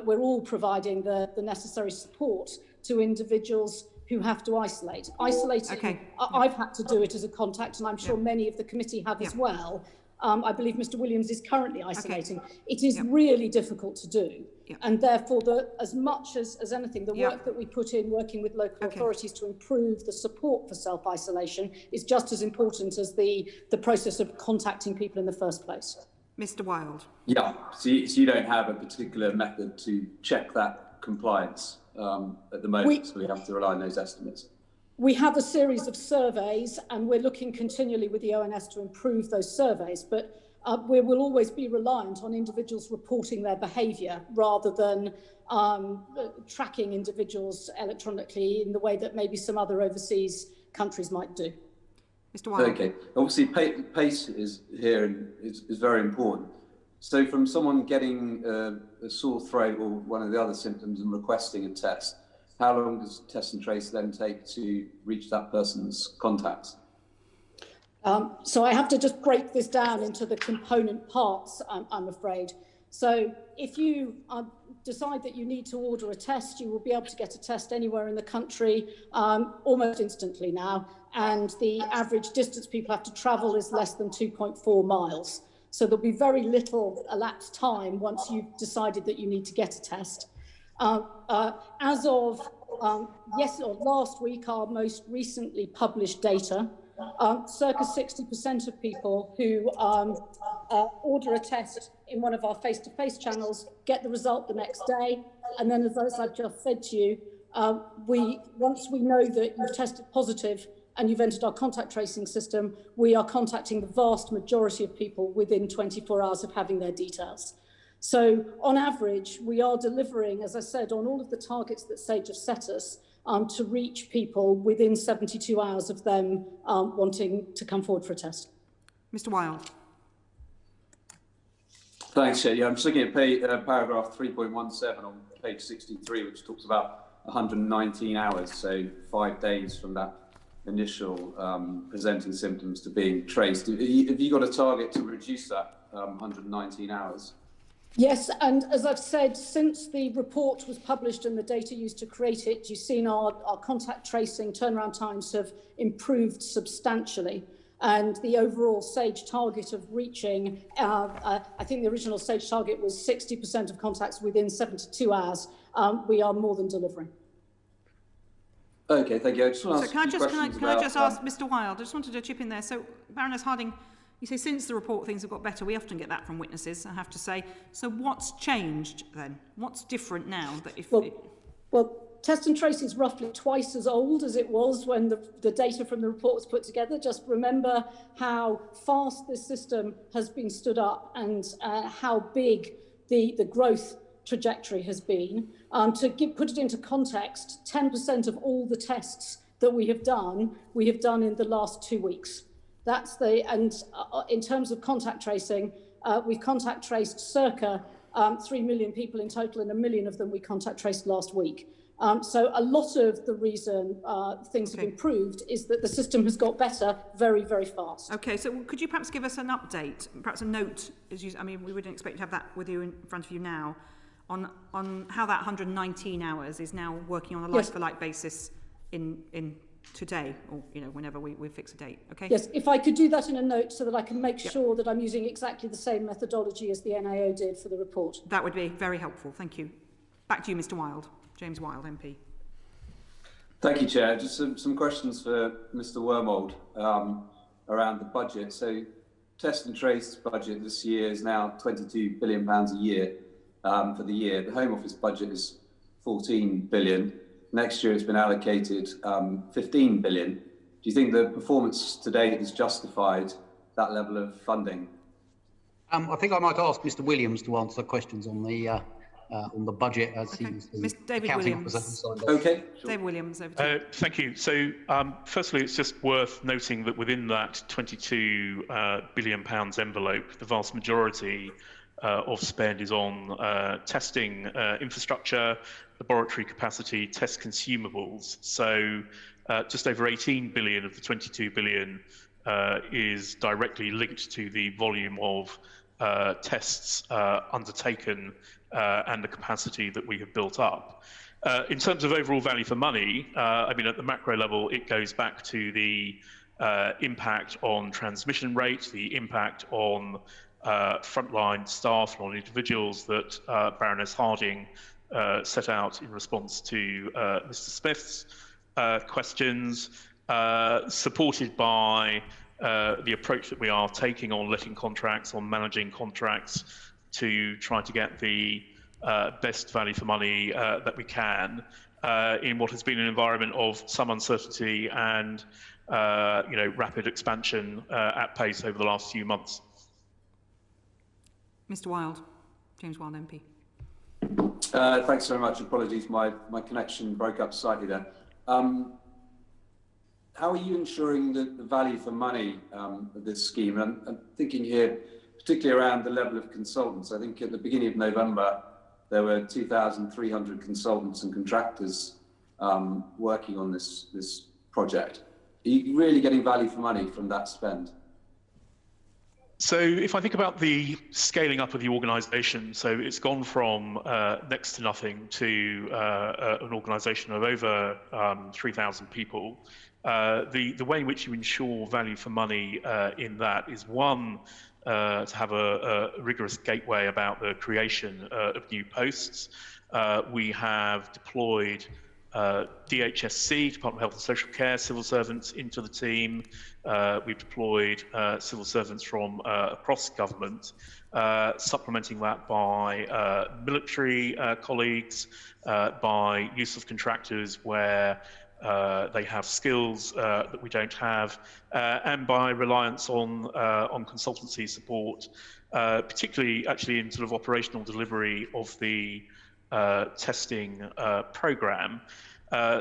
L: we're all providing the necessary support to individuals who have to isolate. Isolating, okay. I've had to do it as a contact, and I'm sure many of the committee have as well. I believe Mr. Williams is currently isolating. Okay. It is really difficult to do. And therefore, as much as anything, the work that we put in working with local authorities to improve the support for self-isolation is just as important as the process of contacting people in the first place.
C: Mr. Wild.
E: Yeah, so you don't have a particular method to check that compliance at the moment, so we have to rely on those estimates.
L: We have a series of surveys, and we're looking continually with the ONS to improve those surveys, but we will always be reliant on individuals reporting their behaviour rather than tracking individuals electronically in the way that maybe some other overseas countries might do.
E: Mr. Wild. Okay, obviously pace is here and is very important. So from someone getting a sore throat or one of the other symptoms and requesting a test, how long does test and trace then take to reach that person's contacts?
L: So I have to just break this down into the component parts, I'm afraid. So if you decide that you need to order a test, you will be able to get a test anywhere in the country almost instantly now. And the average distance people have to travel is less than 2.4 miles. So there'll be very little elapsed time once you've decided that you need to get a test. As of last week, our most recently published data, circa 60% of people who order a test in one of our face-to-face channels get the result the next day. And then, as I've just said to you, once we know that you've tested positive and you've entered our contact tracing system, we are contacting the vast majority of people within 24 hours of having their details. So on average, we are delivering, as I said, on all of the targets that SAGE have set us to reach people within 72 hours of them wanting to come forward for a test.
C: Mr. Wild.
E: Thanks, Chair. Yeah, I'm just looking at paragraph 3.17 on page 63, which talks about 119 hours, so 5 days from that initial presenting symptoms to being traced. Have you got a target to reduce that 119 hours?
L: Yes, and as I've said, since the report was published and the data used to create it, you've seen our contact tracing turnaround times have improved substantially. And the overall SAGE target of reaching, I think the original SAGE target was 60% of contacts within 72 hours. We are more than delivering.
E: Okay, thank you. I just want to ask
C: can I just ask Mr. Wild? I just wanted to chip in there. So, Baroness Harding, you say since the report things have got better. We often get that from witnesses, I have to say. So what's changed then? What's different now?
L: Well, test and trace is roughly twice as old as it was when the data from the report was put together. Just remember how fast this system has been stood up and how big the growth trajectory has been. Put it into context, 10% of all the tests that we have done in the last 2 weeks. In terms of contact tracing, we've contact traced circa 3 million people in total, and 1 million of them we contact traced last week. So a lot of the reason things have improved is that the system has got better very, very fast.
C: Okay, so could you perhaps give us an update, perhaps a note, we wouldn't expect to have that with you in front of you now, on how that 119 hours is now working on a like-for-like basis in today, or whenever we fix a date. Okay.
L: Yes, if I could do that in a note so that I can make sure that I'm using exactly the same methodology as the NIO did for the report.
C: That would be very helpful. Thank you. Back to you, Mr. Wild. James Wild, MP.
E: Thank you, Chair. Just some questions for Mr. Wormold around the budget. So, test and trace budget this year is now £22 billion a year for the year. The Home Office budget is £14 billion. Next year it's been allocated £15 billion. Do you think the performance to date has justified that level of funding?
K: I think I might ask Mr. Williams to answer questions on the on the budget as he was the
C: David
K: accounting
C: Williams.
K: officer who signed off.
E: Okay. Sure.
C: David Williams, over to you.
H: Thank you. So, firstly, it's just worth noting that within that £22 billion envelope, the vast majority of spend is on testing infrastructure, laboratory capacity, test consumables. So, just over 18 billion of the 22 billion is directly linked to the volume of tests undertaken and the capacity that we have built up. In terms of overall value for money, I mean, at the macro level, it goes back to the impact on transmission rate, the impact on frontline staff and on individuals that Baroness Harding set out in response to Mr. Smith's questions, supported by the approach that we are taking on letting contracts, on managing contracts to try to get the best value for money that we can in what has been an environment of some uncertainty and rapid expansion at pace over the last few months.
C: Mr. Wild, James Wild MP.
E: Thanks very much. Apologies, my connection broke up slightly there. How are you ensuring the value for money of this scheme? And I'm thinking here, particularly around the level of consultants. I think at the beginning of November, there were 2,300 consultants and contractors working on this project. Are you really getting value for money from that spend?
H: So if I think about the scaling up of the organisation, so it's gone from next to nothing to an organisation of over 3,000 people. The way in which you ensure value for money in that is one, to have a rigorous gateway about the creation of new posts. We have deployed DHSC, Department of Health and Social Care, civil servants into the team. We've deployed civil servants from across government, supplementing that by military colleagues, by use of contractors where they have skills that we don't have, and by reliance on consultancy support, particularly actually in sort of operational delivery of the testing program.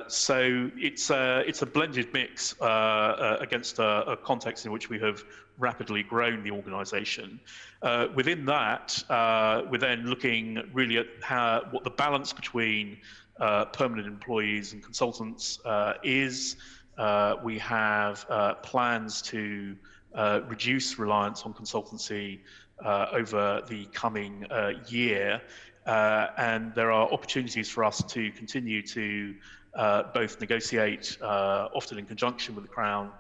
H: So it's a blended mix against a context in which we have rapidly grown the organisation. Within that, we're then looking really at what the balance between permanent employees and consultants is. We have plans to reduce reliance on consultancy over the coming year. And there are opportunities for us to continue to both negotiate, often in conjunction with the Crown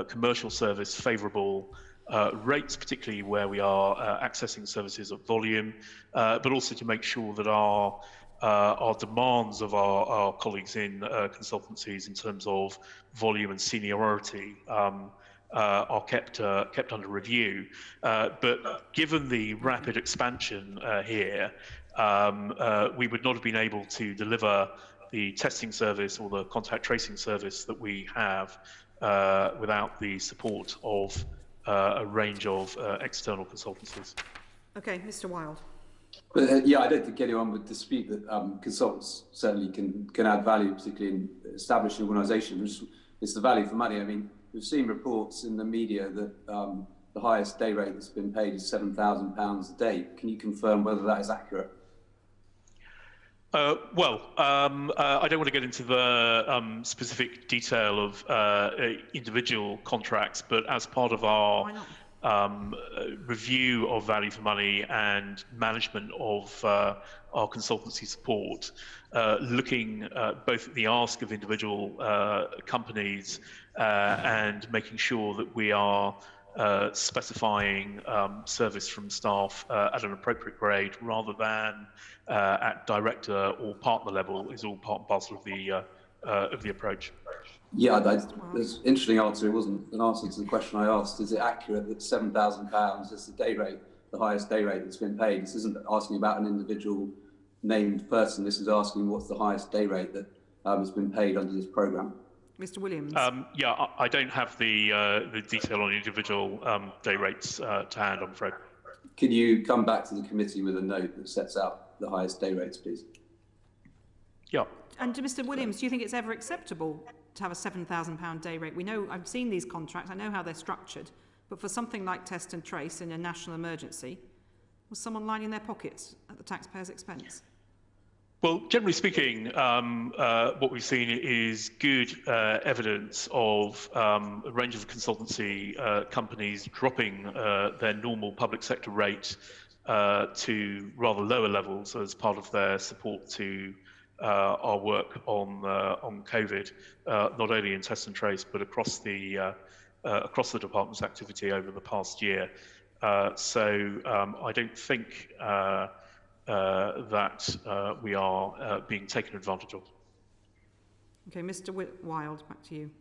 H: Commercial Service, favourable rates, particularly where we are accessing services of volume, but also to make sure that our demands of our colleagues in consultancies in terms of volume and seniority are kept under review. But given the rapid expansion here, we would not have been able to deliver the testing service or the contact tracing service that we have without the support of a range of external consultancies.
C: Okay, Mr. Wild.
E: But, yeah, I don't think anyone would dispute that consultants certainly can add value, particularly in establishing organisations. It's the value for money. I mean, we've seen reports in the media that the highest day rate that's been paid is £7,000 a day. Can you confirm whether that is accurate?
H: I don't want to get into the specific detail of individual contracts, but as part of our review of value for money and management of our consultancy support, looking both at the ask of individual companies and making sure that we are specifying service from staff at an appropriate grade rather than at director or partner level is all part and parcel of the approach.
E: Yeah, that's an interesting answer. It wasn't an answer to the question I asked. Is it accurate that £7,000 is the day rate, the highest day rate that's been paid? This isn't asking about an individual named person. This is asking what's the highest day rate that has been paid under this programme.
C: Mr. Williams.
H: Yeah, I don't have the detail on individual day rates to hand, I'm afraid.
E: Can you come back to the committee with a note that sets out the highest day rates, please?
H: Yeah.
C: And to Mr. Williams, do you think it's ever acceptable to have a £7,000 day rate? We know, I've seen these contracts, I know how they're structured, but for something like test and trace in a national emergency, was someone lining their pockets at the taxpayer's expense?
H: Well, generally speaking, what we've seen is good evidence of a range of consultancy companies dropping their normal public sector rate to rather lower levels as part of their support to our work on COVID, not only in test and trace, but across the department's activity over the past year. So I don't think that we are being taken advantage of.
C: Okay, Mr. Wild, back to you.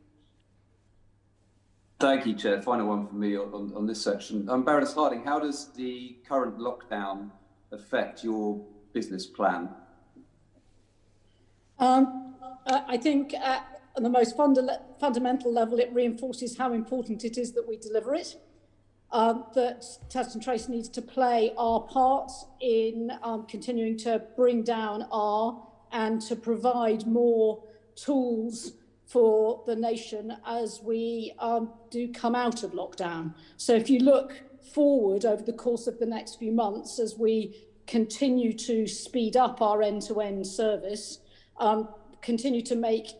E: Thank you, Chair. Final one from me on this section. Baroness Harding, how does the current lockdown affect your business plan?
L: I think at the most fundamental level, it reinforces how important it is that we deliver it. That Test and Trace needs to play our part in continuing to bring down R and to provide more tools for the nation as we do come out of lockdown. So if you look forward over the course of the next few months, as we continue to speed up our end-to-end service, continue to make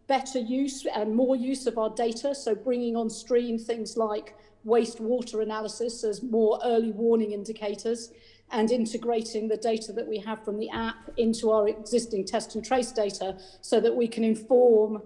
L: better use and more use of our data, so bringing on stream things like wastewater analysis as more early warning indicators, and integrating the data that we have from the app into our existing test and trace data so that we can inform,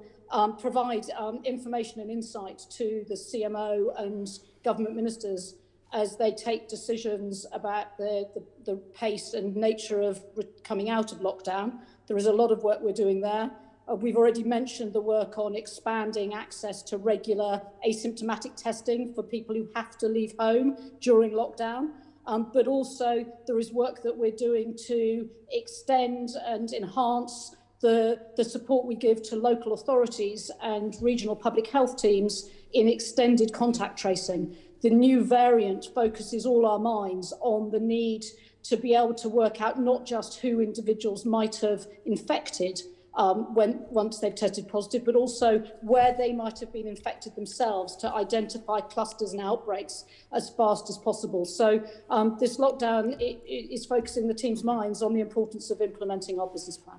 L: provide information and insight to the CMO and government ministers as they take decisions about the pace and nature of coming out of lockdown. There is a lot of work we're doing there. We've already mentioned the work on expanding access to regular asymptomatic testing for people who have to leave home during lockdown. But also there is work that we're doing to extend and enhance the support we give to local authorities and regional public health teams in extended contact tracing. The new variant focuses all our minds on the need to be able to work out not just who individuals might have infected once they've tested positive, but also where they might have been infected themselves to identify clusters and outbreaks as fast as possible. So this lockdown is focusing the team's minds on the importance of implementing our business plan.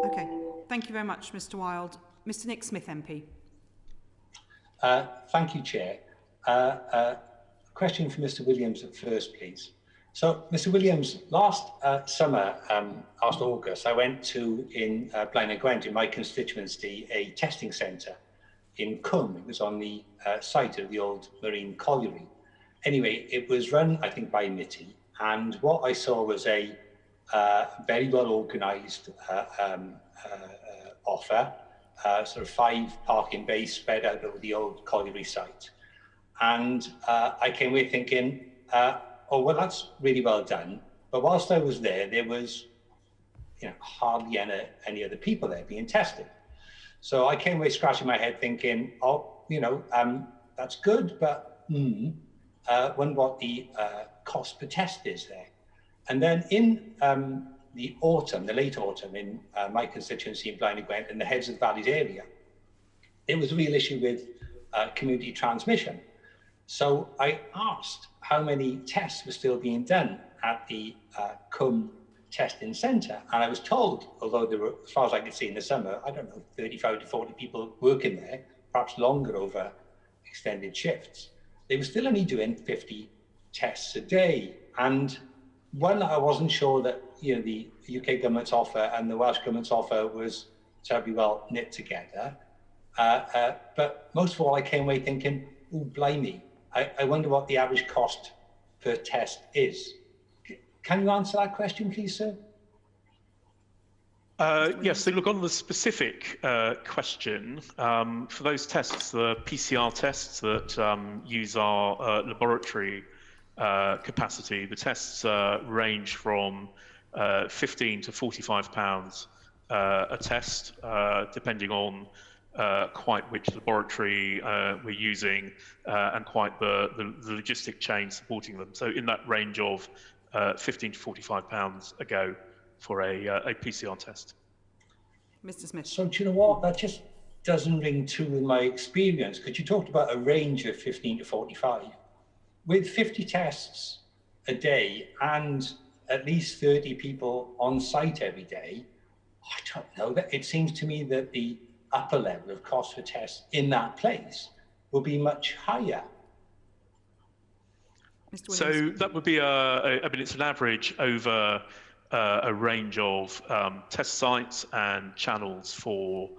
C: Okay, thank you very much, Mr. Wild. Mr. Nick Smith, MP.
M: Thank you, Chair. Question for Mr. Williams at first, please. So, Mr. Williams, last summer, last August, I went to, in Blaenau Gwent, in my constituency, a testing centre in Cwm. It was on the site of the old marine colliery. Anyway, it was run, I think, by MITI, and what I saw was a very well organised offer, sort of 5 parking bays spread out over the old colliery site. And I came away thinking, oh, well, that's really well done. But whilst I was there, there was, hardly any other people there being tested. So I came away scratching my head thinking, oh, that's good, but wonder what the cost per test is there. And then in the late autumn, in my constituency in Blaenau Gwent, in the Heads of Valleys area, there was a real issue with community transmission. So I asked how many tests were still being done at the Cwm testing centre. And I was told, although there were, as far as I could see in the summer, I don't know, 35 to 40 people working there, perhaps longer over extended shifts, they were still only doing 50 tests a day. And one, I wasn't sure that the UK government's offer and the Welsh government's offer was terribly well knit together. But most of all, I came away thinking, oh, blimey, I wonder what the average cost per test is. Can you answer that question, please, sir?
H: Yes, so look, on the specific question, for those tests, the PCR tests that use our laboratory capacity, the tests range from £15 to £45 a test, depending on quite which laboratory we're using and quite the logistic chain supporting them. So in that range of £15 to £45 a go for a PCR test.
C: Mr. Smith.
M: So do you know what? That just doesn't ring true with my experience, because you talked about a range of 15 to 45. With 50 tests a day and at least 30 people on site every day, I don't know, that it seems to me that the upper level of cost for tests in that place will be much higher.
H: So that would be I mean, it's an average over a range of test sites and channels for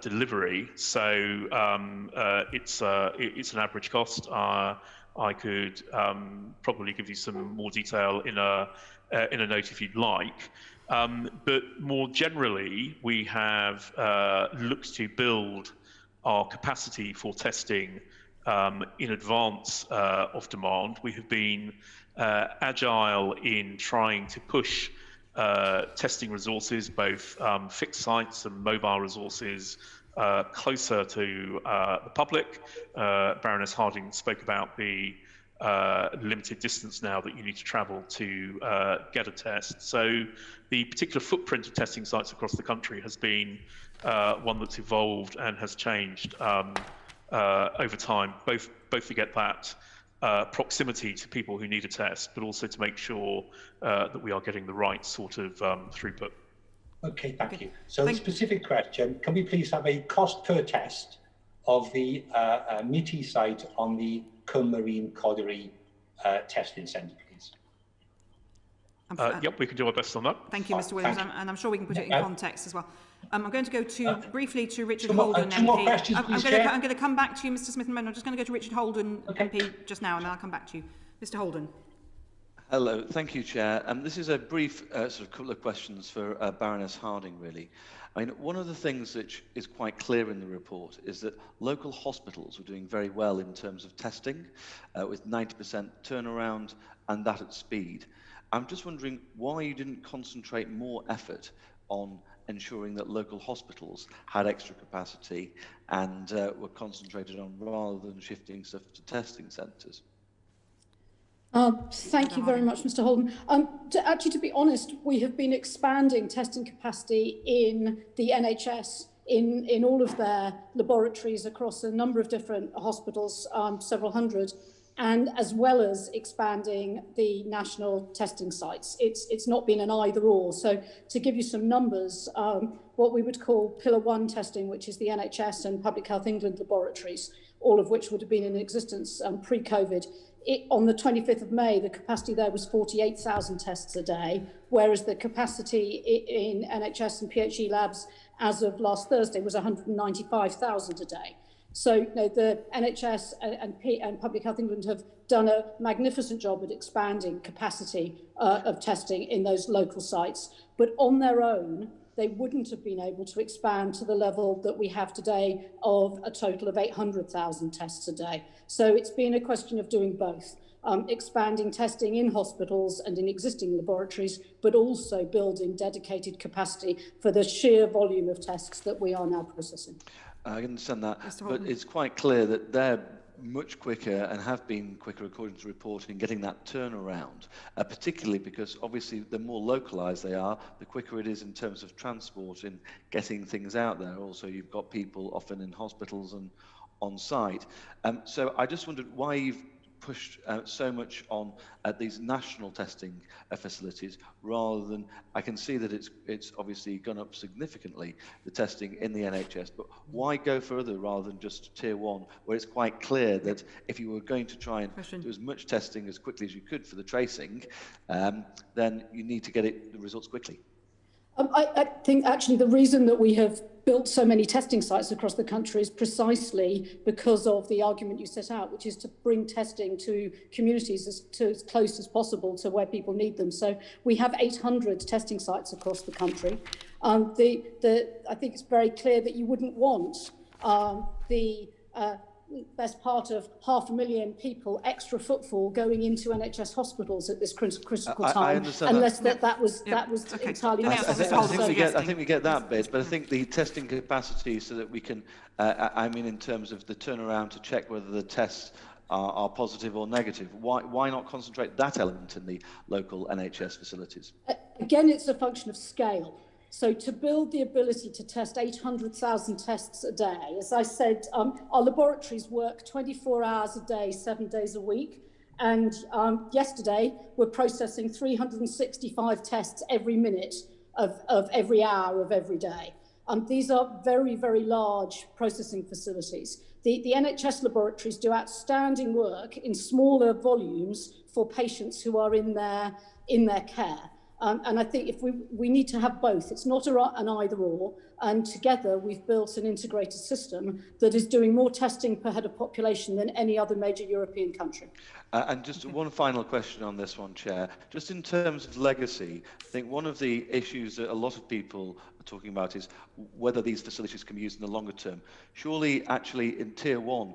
H: delivery. So it's an average cost. I could probably give you some more detail in a note if you'd like. But more generally, we have looked to build our capacity for testing in advance of demand. We have been agile in trying to push testing resources, both fixed sites and mobile resources, closer to the public. Baroness Harding spoke about the limited distance now that you need to travel to get a test. So the particular footprint of testing sites across the country has been one that's evolved and has changed over time, both to get that proximity to people who need a test, but also to make sure that we are getting the right sort of throughput.
M: Okay, thank you. So the specific question, can we please have a cost per test of the MITI site on the Cwm Marine Coddery testing centre, please?
H: Yep, we can do our best on that.
C: Thank you, Mr. Williams, and I'm sure we can put it in context as well. I'm going to go briefly to Richard Holden, MP.
M: More questions, please,
C: I'm going to come back to you, Mr. Smith, and I'm just going to go to Richard Holden, MP, just now, and then I'll come back to you. Mr. Holden.
J: Hello, thank you, Chair. This is a brief sort of couple of questions for Baroness Harding, really. I mean, one of the things which is quite clear in the report is that local hospitals were doing very well in terms of testing, with 90% turnaround and that at speed. I'm just wondering why you didn't concentrate more effort on ensuring that local hospitals had extra capacity and were concentrated on rather than shifting stuff to testing centres.
L: Thank you very much, Mr. Holden. To be honest, we have been expanding testing capacity in the NHS in all of their laboratories across a number of different hospitals, several hundred, and as well as expanding the national testing sites. It's not been an either or. So to give you some numbers, what we would call Pillar 1 testing, which is the NHS and Public Health England laboratories, all of which would have been in existence pre-COVID. On the 25th of May, the capacity there was 48,000 tests a day, whereas the capacity in NHS and PHE labs as of last Thursday was 195,000 a day. So the NHS and Public Health England have done a magnificent job at expanding capacity of testing in those local sites. But on their own, they wouldn't have been able to expand to the level that we have today of a total of 800,000 tests a day. So it's been a question of doing both, expanding testing in hospitals and in existing laboratories, but also building dedicated capacity for the sheer volume of tests that we are now processing.
J: I understand that, but it's quite clear that they're much quicker and have been quicker, according to reporting, getting that turnaround, particularly because obviously the more localised they are, the quicker it is in terms of transport and getting things out there. Also, you've got people often in hospitals and on site. So I just wondered why you've pushed so much on these national testing facilities rather than, I can see that it's obviously gone up significantly, the testing in the NHS, but why go further rather than just tier 1, where it's quite clear that if you were going to try and do as much testing as quickly as you could for the tracing, then you need to get the results quickly.
L: I think actually the reason that we have built so many testing sites across the country is precisely because of the argument you set out, which is to bring testing to communities as close as possible to where people need them. So we have 800 testing sites across the country. I think it's very clear that you wouldn't want the best part of 500,000 people extra footfall going into NHS hospitals at this critical time, unless that was entirely necessary.
J: I think we get that bit, but I think the testing capacity so that we can, I mean, in terms of the turnaround to check whether the tests are positive or negative. Why not concentrate that element in the local NHS facilities?
L: Again, it's a function of scale. So to build the ability to test 800,000 tests a day, as I said, our laboratories work 24 hours a day, 7 days a week. And yesterday, we're processing 365 tests every minute of every hour of every day. These are very, very large processing facilities. The NHS laboratories do outstanding work in smaller volumes for patients who are in their care. And I think if we need to have both. It's not an either or. And together we've built an integrated system that is doing more testing per head of population than any other major European country.
J: And just one final question on this one, Chair. Just in terms of legacy, I think one of the issues that a lot of people are talking about is whether these facilities can be used in the longer term. Surely, actually, in Tier 1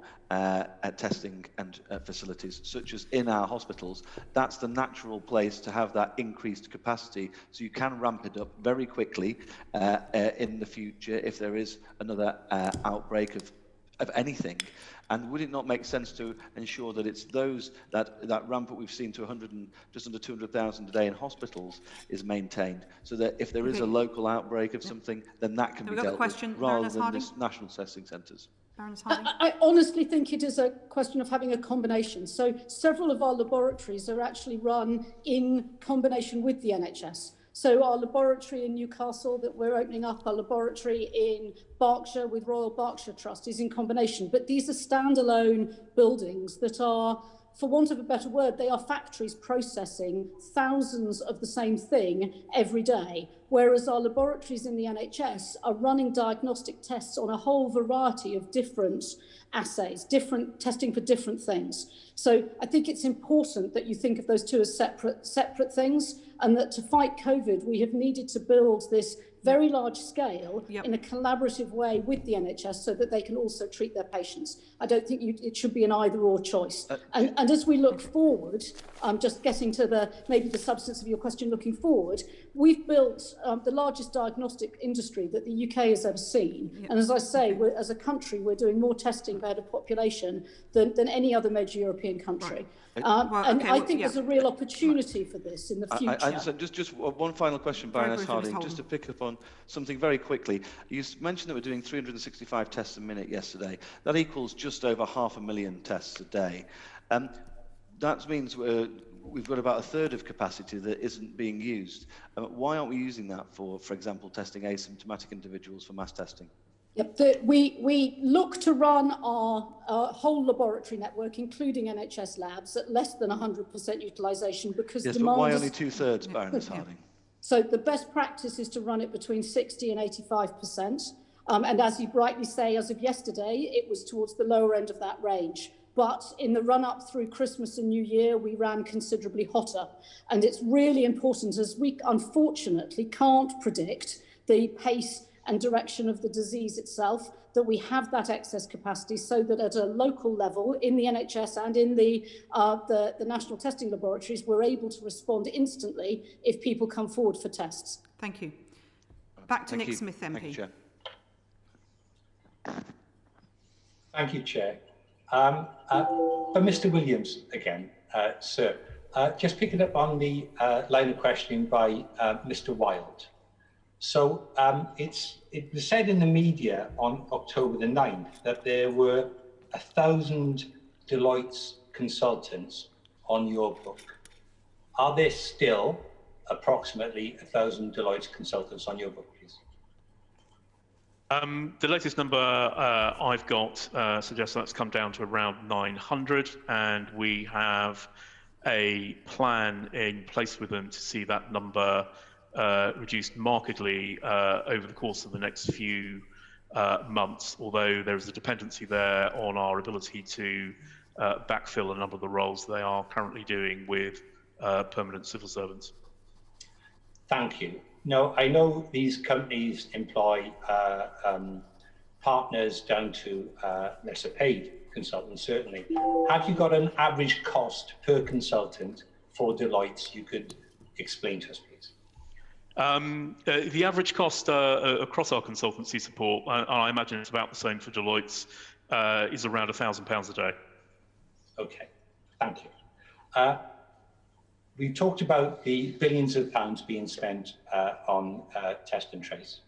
J: testing and facilities, such as in our hospitals, that's the natural place to have that increased capacity, so you can ramp it up very quickly in the future if there is another outbreak of anything. And would it not make sense to ensure that it's that ramp that we've seen to just under 200,000 a day in hospitals is maintained, so that if there is a local outbreak of something, then that can be dealt with rather than this national testing centres?
L: I honestly think it is a question of having a combination. So several of our laboratories are actually run in combination with the NHS. So our laboratory in Newcastle that we're opening up, our laboratory in Berkshire with Royal Berkshire Trust is in combination. But these are standalone buildings that are, for want of a better word, they are factories processing thousands of the same thing every day. Whereas our laboratories in the NHS are running diagnostic tests on a whole variety of different assays, different testing for different things. So I think it's important that you think of those two as separate things, and that to fight COVID, we have needed to build this very large scale in a collaborative way with the NHS so that they can also treat their patients. I don't think it should be an either or choice. And as we look forward, just getting to maybe the substance of your question looking forward, we've built the largest diagnostic industry that the UK has ever seen. And as I say, as a country, we're doing more testing per head of population than any other major European country. I think there's a real opportunity for this in the future.
J: I understand. Just one final question, Baroness Harding, just to pick up on something very quickly. You mentioned that we're doing 365 tests a minute yesterday. That equals just over 500,000 tests a day. That means we've got about a third of capacity that isn't being used. Why aren't we using that for example, testing asymptomatic individuals for mass testing?
L: Yep, we look to run our whole laboratory network, including NHS labs, at less than 100% utilisation because
J: yes, but why only 2/3, Baroness Harding?
L: So the best practice is to run it between 60 and 85%. And as you rightly say, as of yesterday, it was towards the lower end of that range. But in the run-up through Christmas and New Year, we ran considerably hotter. And it's really important, as we unfortunately can't predict the pace and direction of the disease itself, that we have that excess capacity so that at a local level in the NHS and in the national testing laboratories, we're able to respond instantly if people come forward for tests.
C: Thank you. Back to Nick Smith, MP.
J: Thank you, Chair.
M: Thank you, Chair. For Mr. Williams again, sir, just picking up on the line of questioning by Mr. Wilde. So it was said in the media on October the 9th that there were 1,000 Deloitte consultants on your book. Are there still approximately 1,000 Deloitte consultants on your book, please?
H: The latest number I've got suggests that's come down to around 900, and we have a plan in place with them to see that number reduced markedly over the course of the next few months, although there is a dependency there on our ability to backfill a number of the roles they are currently doing with permanent civil servants.
M: Thank you. Now, I know these companies employ partners down to lesser paid consultants, certainly. Have you got an average cost per consultant for Deloitte you could explain to us, please?
H: The average cost across our consultancy support, and I imagine it's about the same for Deloitte's, is around £1,000 a day.
M: Okay, thank you. We've talked about the billions of pounds being spent on test and trace.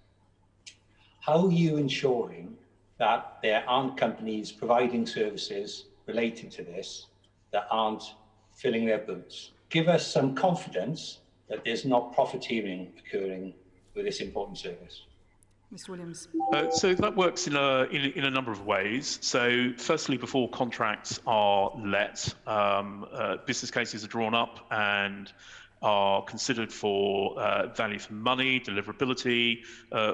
M: How are you ensuring that there aren't companies providing services related to this that aren't filling their boots? Give us some confidence that there's not profiteering occurring with this important service.
C: Mr. Williams.
H: So that works in a number of ways. So firstly, before contracts are let, business cases are drawn up and are considered for value for money, deliverability,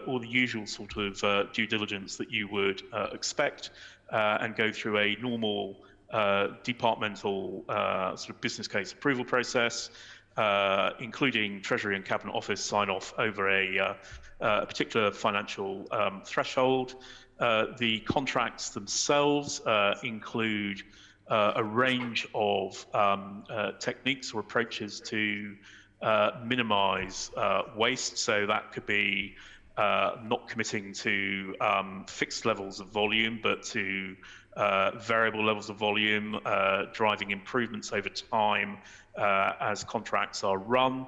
H: all the usual sort of due diligence that you would expect, and go through a normal departmental sort of business case approval process, including Treasury and Cabinet Office sign-off over a particular financial threshold. The contracts themselves include a range of techniques or approaches to minimize waste. So that could be not committing to fixed levels of volume, but to variable levels of volume, driving improvements over time as contracts are run.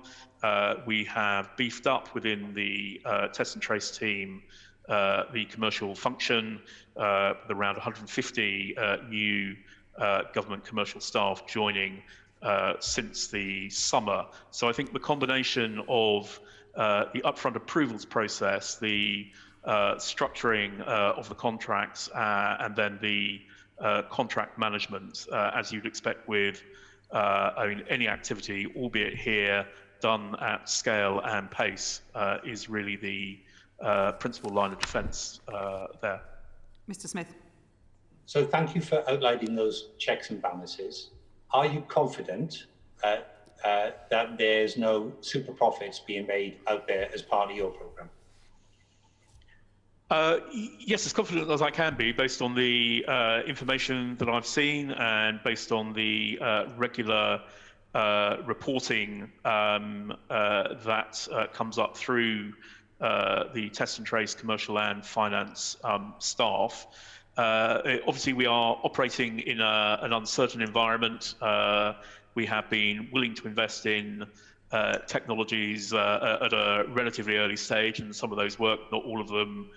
H: We have beefed up within the test and trace team the commercial function, with around 150 new government commercial staff joining since the summer. So I think the combination of the upfront approvals process, the structuring of the contracts, and then the contract management, as you'd expect with any activity, albeit here, done at scale and pace, is really the principal line of defence there.
C: Mr. Smith.
M: So thank you for outlining those checks and balances. Are you confident that there's no super profits being made out there as part of your programme?
H: Yes, as confident as I can be, based on the information that I've seen and based on the regular reporting that comes up through the test and trace commercial and finance staff. Obviously, we are operating in an uncertain environment. We have been willing to invest in technologies at a relatively early stage, and some of those work, not all of them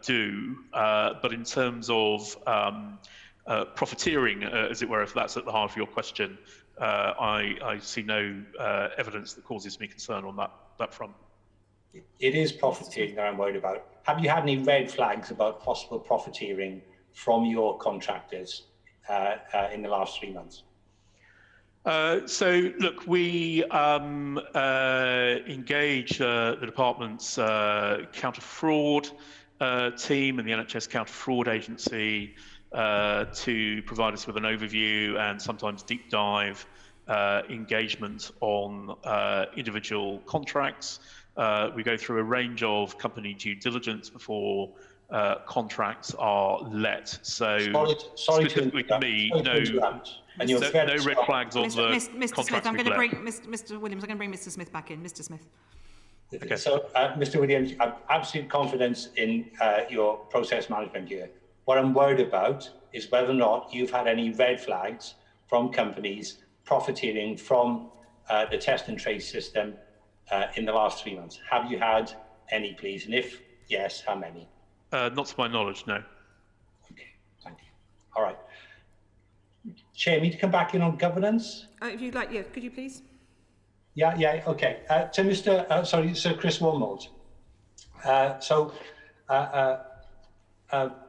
H: do. But in terms of profiteering, as it were, if that's at the heart of your question, I see no evidence that causes me concern on that front.
M: It is profiteering that I'm worried about. Have you had any red flags about possible profiteering from your contractors in the last 3 months?
H: So, look, we engage the department's counter-fraud team and the NHS counter-fraud agency to provide us with an overview and sometimes deep dive engagement on individual contracts. We go through a range of company due diligence before contracts are let. So, specifically to me, no red flags on the
C: Mr. Smith, I'm going to bring Mr. Williams. I'm going to bring Mr. Smith back in. Mr. Smith.
M: Okay. So, Mr. Williams, I have absolute confidence in your process management here. What I'm worried about is whether or not you've had any red flags from companies profiteering from the test and trace system in the last 3 months. Have you had any, please? And if yes, how many?
H: Not to my knowledge, no.
M: Okay, thank you. All right. Chair, me to come back in on governance?
C: If you'd like, yeah, could you please?
M: Yeah, okay. To Mr. Sir Chris Wilmot.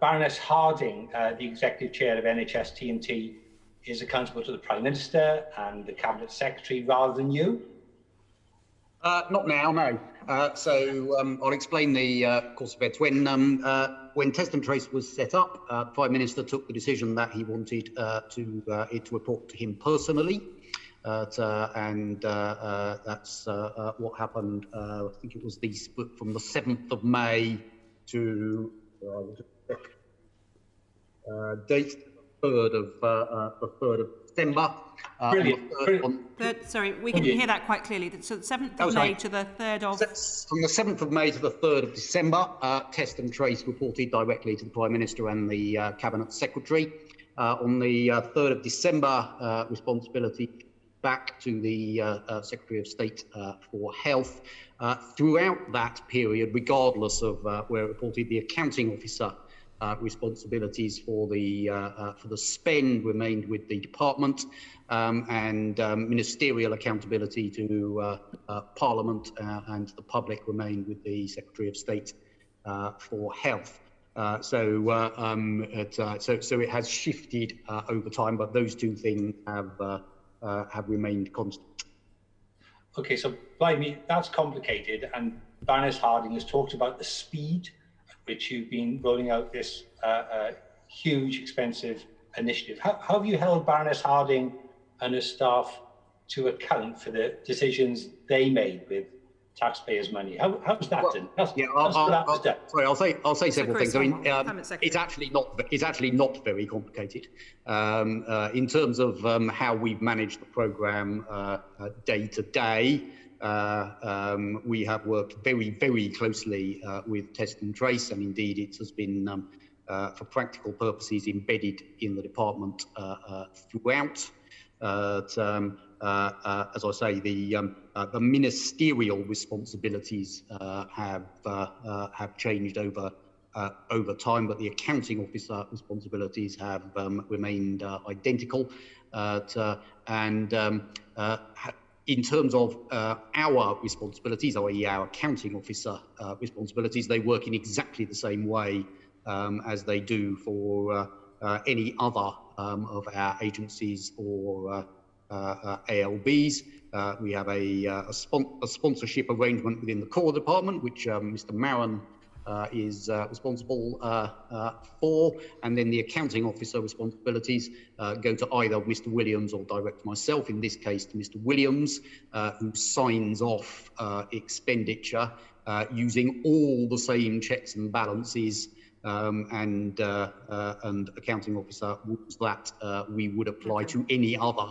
M: Baroness Harding, the Executive Chair of NHS TNT, is accountable to the Prime Minister and the Cabinet Secretary rather than you?
K: Not now, no. I'll explain the course of events. When Test and Trace was set up, the Prime Minister took the decision that he wanted it to report to him personally. And that's what happened. I think it was the split from the 7th of May to date the 3rd of December.
C: Sorry, we can hear that quite clearly. So the 7th of May to the 3rd of...
K: From the 7th of May to the 3rd of December, Test and Trace reported directly to the Prime Minister and the Cabinet Secretary. On the 3rd of December, responsibility back to the Secretary of State for Health. Throughout that period, regardless of where reported, the accounting officer responsibilities for the spend remained with the department, and ministerial accountability to Parliament and the public remained with the Secretary of State for Health. So it has shifted over time, but those two things have remained constant.
M: Okay, so Vladimir, that's complicated, and Baroness Harding has talked about the speed at which you've been rolling out this huge, expensive initiative. How have you held Baroness Harding and her staff to account for the decisions they made with taxpayers' money? How's that done?
K: Sorry, I'll say several things. I mean, it's actually not very complicated. In terms of how we've managed the programme day to day, we have worked very, very closely with Test and Trace, and indeed it has been, for practical purposes, embedded in the department throughout. As I say, the ministerial responsibilities have changed over time, but the accounting officer responsibilities have remained identical. In terms of our responsibilities, i.e. our accounting officer responsibilities, they work in exactly the same way as they do for any other of our agencies or ALBs. We have a sponsorship arrangement within the core department, which Mr. Maron is responsible for, and then the accounting officer responsibilities go to either Mr. Williams or direct to myself, in this case to Mr. Williams, who signs off expenditure using all the same checks and balances and accounting officer rules that we would apply to any other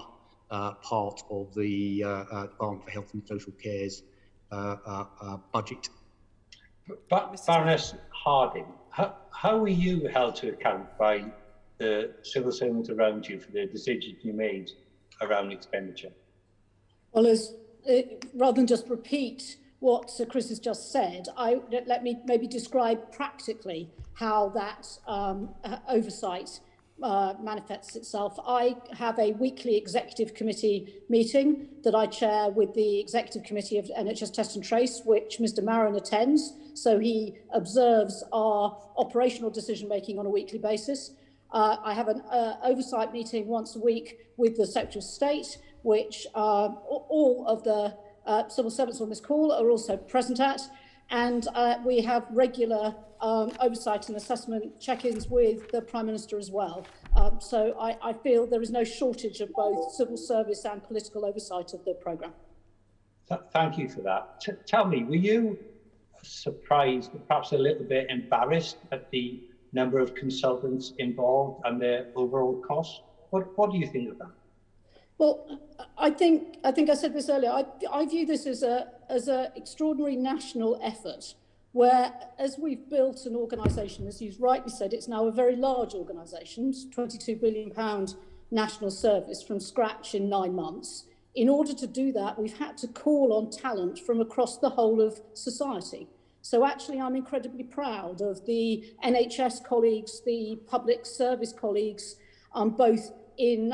K: part of the Department for Health and Social Care's budget.
M: Baroness Harding, how were you held to account by the civil servants around you for the decisions you made around expenditure?
L: Well, rather than just repeat what Sir Chris has just said, let me maybe describe practically how that oversight manifests itself. I have a weekly executive committee meeting that I chair with the executive committee of NHS Test and Trace, which Mr. Maron attends. So he observes our operational decision making on a weekly basis. I have an oversight meeting once a week with the Secretary of State, which all of the civil servants on this call are also present at. And we have regular oversight and assessment check-ins with the Prime Minister as well. So I feel there is no shortage of both civil service and political oversight of the programme.
M: Thank you for that. Tell me, were you surprised, perhaps a little bit embarrassed at the number of consultants involved and their overall costs? What do you think of that?
L: Well, I think I said this earlier. I view this as an extraordinary national effort, where as we've built an organisation, as you've rightly said, it's now a very large organisation, £22 billion national service from scratch in 9 months. In order to do that, we've had to call on talent from across the whole of society. So actually, I'm incredibly proud of the NHS colleagues, the public service colleagues, both in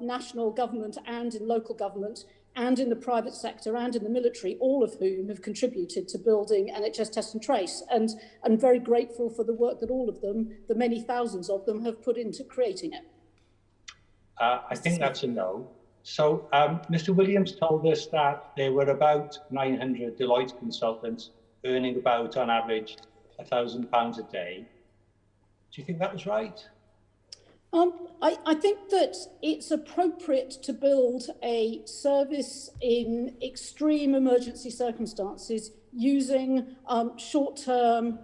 L: national government and in local government, and in the private sector and in the military, all of whom have contributed to building NHS Test and Trace. And I'm very grateful for the work that all of them, the many thousands of them, have put into creating it.
M: I think that's a no. So Mr. Williams told us that there were about 900 Deloitte consultants earning about, on average, £1,000 a day. Do you think that was right?
L: I think that it's appropriate to build a service in extreme emergency circumstances using short-term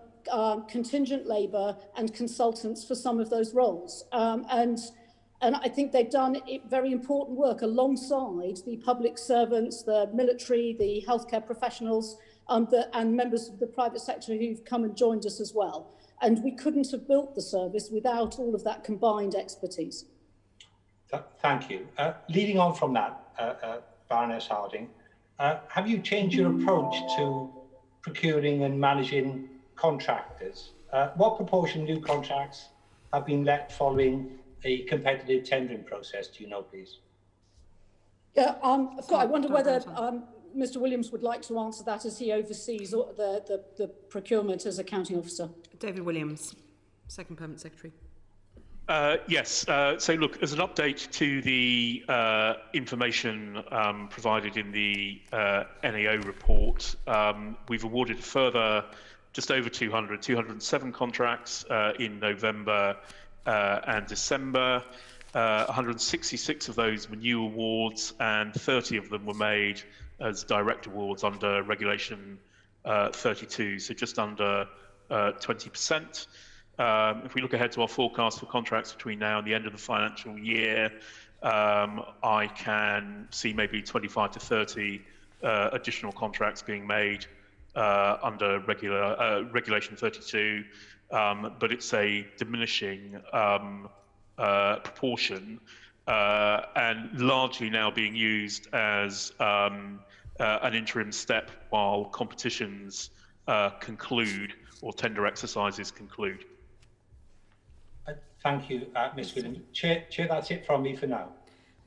L: contingent labour and consultants for some of those roles. And I think they've done very important work alongside the public servants, the military, the healthcare professionals, and members of the private sector who've come and joined us as well. And we couldn't have built the service without all of that combined expertise.
M: Thank you. Leading on from that, Baroness Harding, have you changed your approach to procuring and managing contractors? What proportion of new contracts have been let following a competitive tendering process? Do you know, please?
L: Yeah, I wonder whether Mr. Williams would like to answer that, as he oversees the procurement as accounting officer.
C: David Williams, Second Permanent Secretary.
H: Yes. So look, as an update to the information provided in the NAO report, we've awarded a further just over 207 contracts in November and December. 166 of those were new awards, and 30 of them were made as direct awards under Regulation 32, so just under 20%. If we look ahead to our forecast for contracts between now and the end of the financial year, I can see maybe 25 to 30 additional contracts being made under Regulation 32, but it's a diminishing proportion and largely now being used as an interim step while competitions conclude or tender exercises conclude.
M: Thank you, Ms. Williams. Chair, that's it from me for now.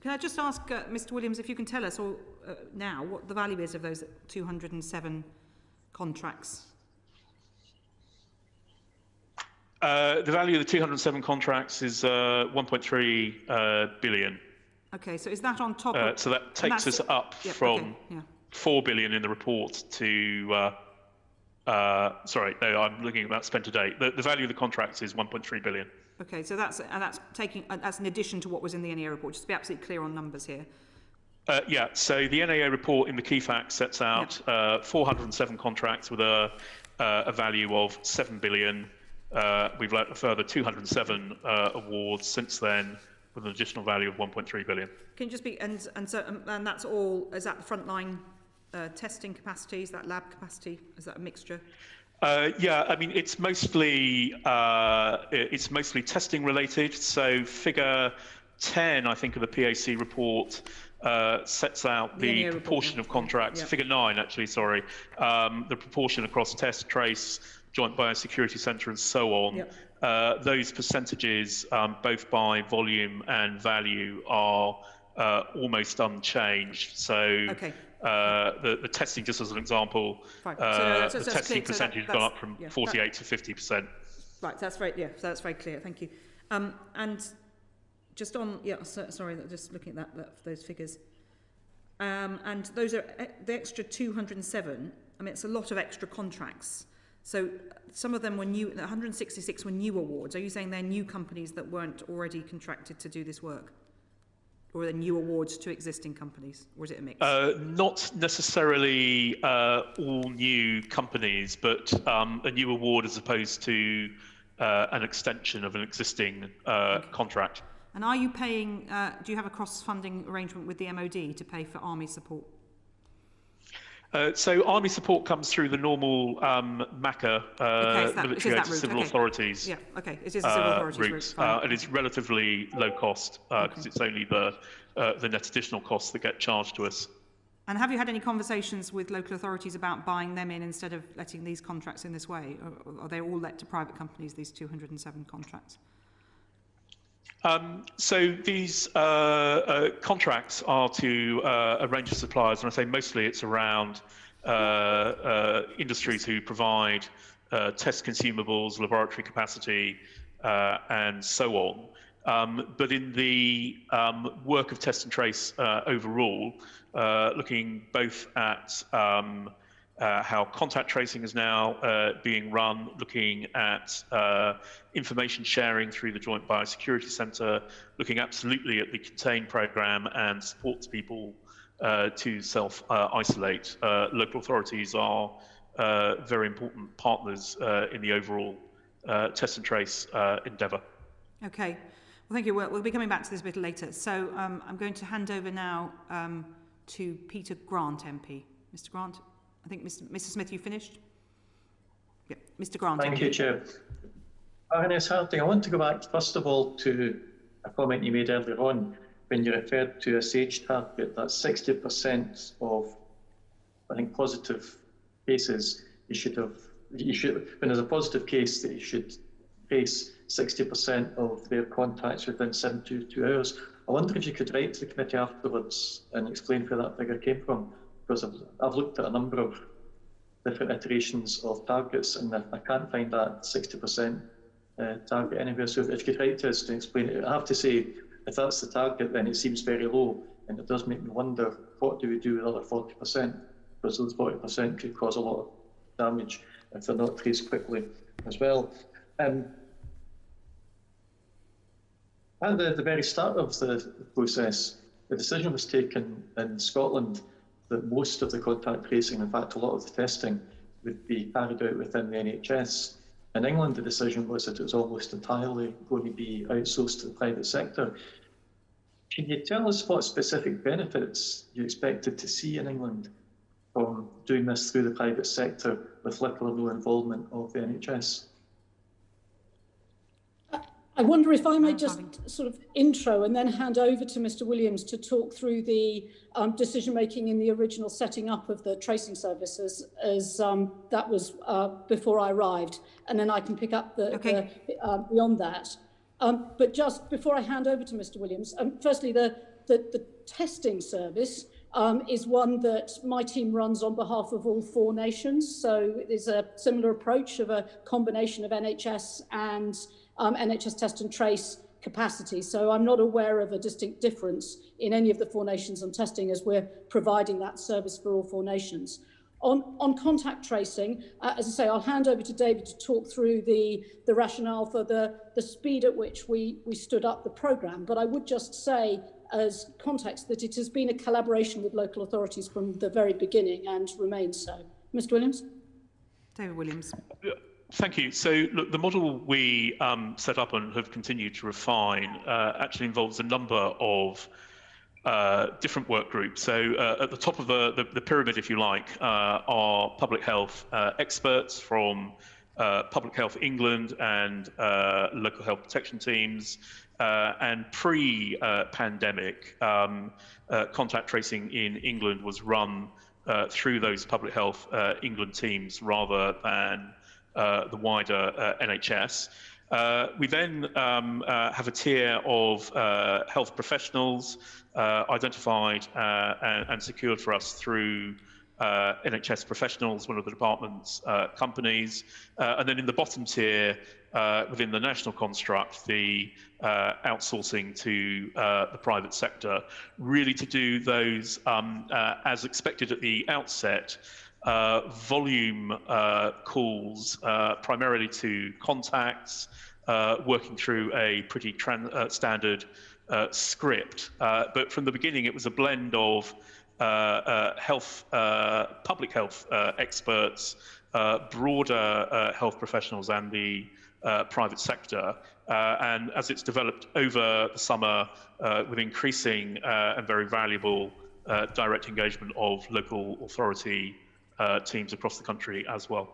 C: Can I just ask Mr. Williams if you can tell us now what the value is of those 207 contracts?
H: The value of the 207 contracts is 1.3 billion.
C: Okay, so is that on top of...
H: So that takes us up from 4 billion in the report to... sorry, no, I'm looking at that spent to date. The value of the contracts is 1.3 billion.
C: Okay, so that's an addition to what was in the NAO report, just to be absolutely clear on numbers here.
H: Yeah, so the NAO report in the key facts sets out 407 contracts with a value of 7 billion. We've let a further 207 awards since then, with an additional value of 1.3 billion.
C: Can you just be, and that's all, is that the frontline testing capacity, is that lab capacity, is that a mixture?
H: Yeah, I mean, it's mostly testing related. So figure 10, I think, of the PAC report sets out the proportion of contracts. Figure 9, actually, sorry, the proportion across test, trace, joint biosecurity centre, and so on. Those percentages, both by volume and value, are almost unchanged. So. The testing, just as an example, the testing percentage has gone up from 48 to 50%.
C: Right, that's that's very clear. Thank you. And just on, sorry, just looking at those figures. And those are the extra 207. I mean, it's a lot of extra contracts. So some of them were new. 166 were new awards. Are you saying they're new companies that weren't already contracted to do this work? Or are there new awards to existing companies, or is it a mix?
H: Not necessarily all new companies, but a new award as opposed to an extension of an existing contract.
C: And are you paying, do you have a cross-funding arrangement with the MOD to pay for army support?
H: So army support comes through the normal MACA, military aid to civil authorities.
C: Yeah, okay, it is a civil authorities route.
H: And it's relatively low cost because it's only the net additional costs that get charged to us.
C: And have you had any conversations with local authorities about buying them in instead of letting these contracts in this way? Or are they all let to private companies, these 207 contracts?
H: So these contracts are to a range of suppliers, and I say mostly it's around industries who provide test consumables, laboratory capacity, and so on. But in the work of test and trace overall, looking both at how contact tracing is now being run, looking at information sharing through the Joint Biosecurity Centre, looking absolutely at the Contain programme and support to people to self-isolate. Local authorities are very important partners in the overall test and trace endeavour.
C: Okay, well, thank you. We'll be coming back to this a bit later. So I'm going to hand over now to Peter Grant, MP. Mr. Grant, I think Mr. Smith, you finished? Yeah, Mr. Grant.
F: Thank you, Chair. Baroness Harding, I want to go back first of all to a comment you made earlier on when you referred to a SAGE target that 60% of, I think, positive cases when there's a positive case, that you should trace 60% of their contacts within 72 hours. I wonder if you could write to the committee afterwards and explain where that figure came from, because I've looked at a number of different iterations of targets and I can't find that 60% target anywhere. So if you could write to us to explain it. I have to say, if that's the target, then it seems very low, and it does make me wonder, what do we do with the other 40%? Because those 40% could cause a lot of damage if they're not traced quickly as well. At the very start of the process, the decision was taken in Scotland that most of the contact tracing, in fact a lot of the testing, would be carried out within the NHS. In England, the decision was that it was almost entirely going to be outsourced to the private sector. Can you tell us what specific benefits you expected to see in England from doing this through the private sector with little or no involvement of the NHS?
L: I wonder if I may just sort of intro and then hand over to Mr. Williams to talk through the decision-making in the original setting up of the tracing services, as that was before I arrived, and then I can pick up beyond that. But just before I hand over to Mr. Williams, firstly, the testing service is one that my team runs on behalf of all 4 nations. So there's a similar approach of a combination of NHS and NHS test and trace capacity. So I'm not aware of a distinct difference in any of the 4 nations on testing, as we're providing that service for all 4 nations. On contact tracing, as I say, I'll hand over to David to talk through the rationale for the speed at which we stood up the programme. But I would just say, as context, that it has been a collaboration with local authorities from the very beginning and remains so. Mr. Williams?
C: David Williams.
H: Thank you. So, look, the model we set up and have continued to refine actually involves a number of different work groups. So, at the top of the pyramid, if you like, are public health experts from Public Health England and local health protection teams. And pre-pandemic, contact tracing in England was run through those Public Health England teams rather than the wider NHS. We then have a tier of health professionals identified and secured for us through NHS professionals, one of the department's companies. And then in the bottom tier, within the national construct, the outsourcing to the private sector, really to do those, as expected at the outset, volume calls, primarily to contacts, working through a pretty standard script. But from the beginning, it was a blend of public health experts, broader health professionals, and the private sector. And as it's developed over the summer, with increasing and very valuable direct engagement of local authority teams across the country as well.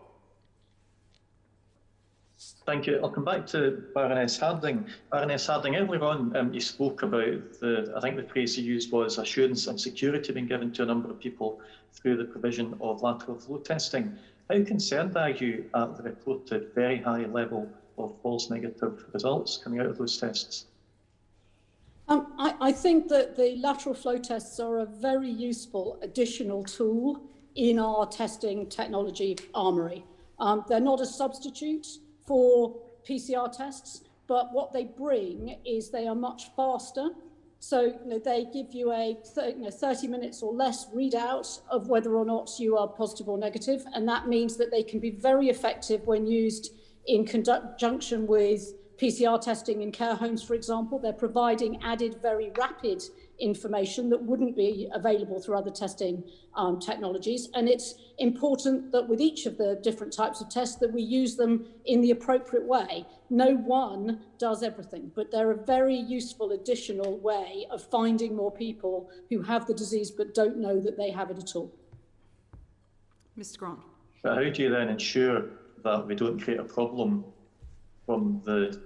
F: Thank you. I'll come back to Baroness Harding. Baroness Harding, earlier on you spoke about I think the phrase you used was assurance and security being given to a number of people through the provision of lateral flow testing. How concerned are you at the reported very high level of false negative results coming out of those tests?
L: I think that the lateral flow tests are a very useful additional tool in our testing technology armoury. They're not a substitute for PCR tests, but what they bring is they are much faster. So they give you a 30 minutes or less readout of whether or not you are positive or negative, and that means that they can be very effective when used in conjunction with PCR testing in care homes, for example. They're providing added very rapid information that wouldn't be available through other testing technologies. And it's important that with each of the different types of tests that we use them in the appropriate way. No one does everything, but they're a very useful additional way of finding more people who have the disease but don't know that they have it at all.
C: Mr. Grant.
F: But how do you then ensure that we don't create a problem from the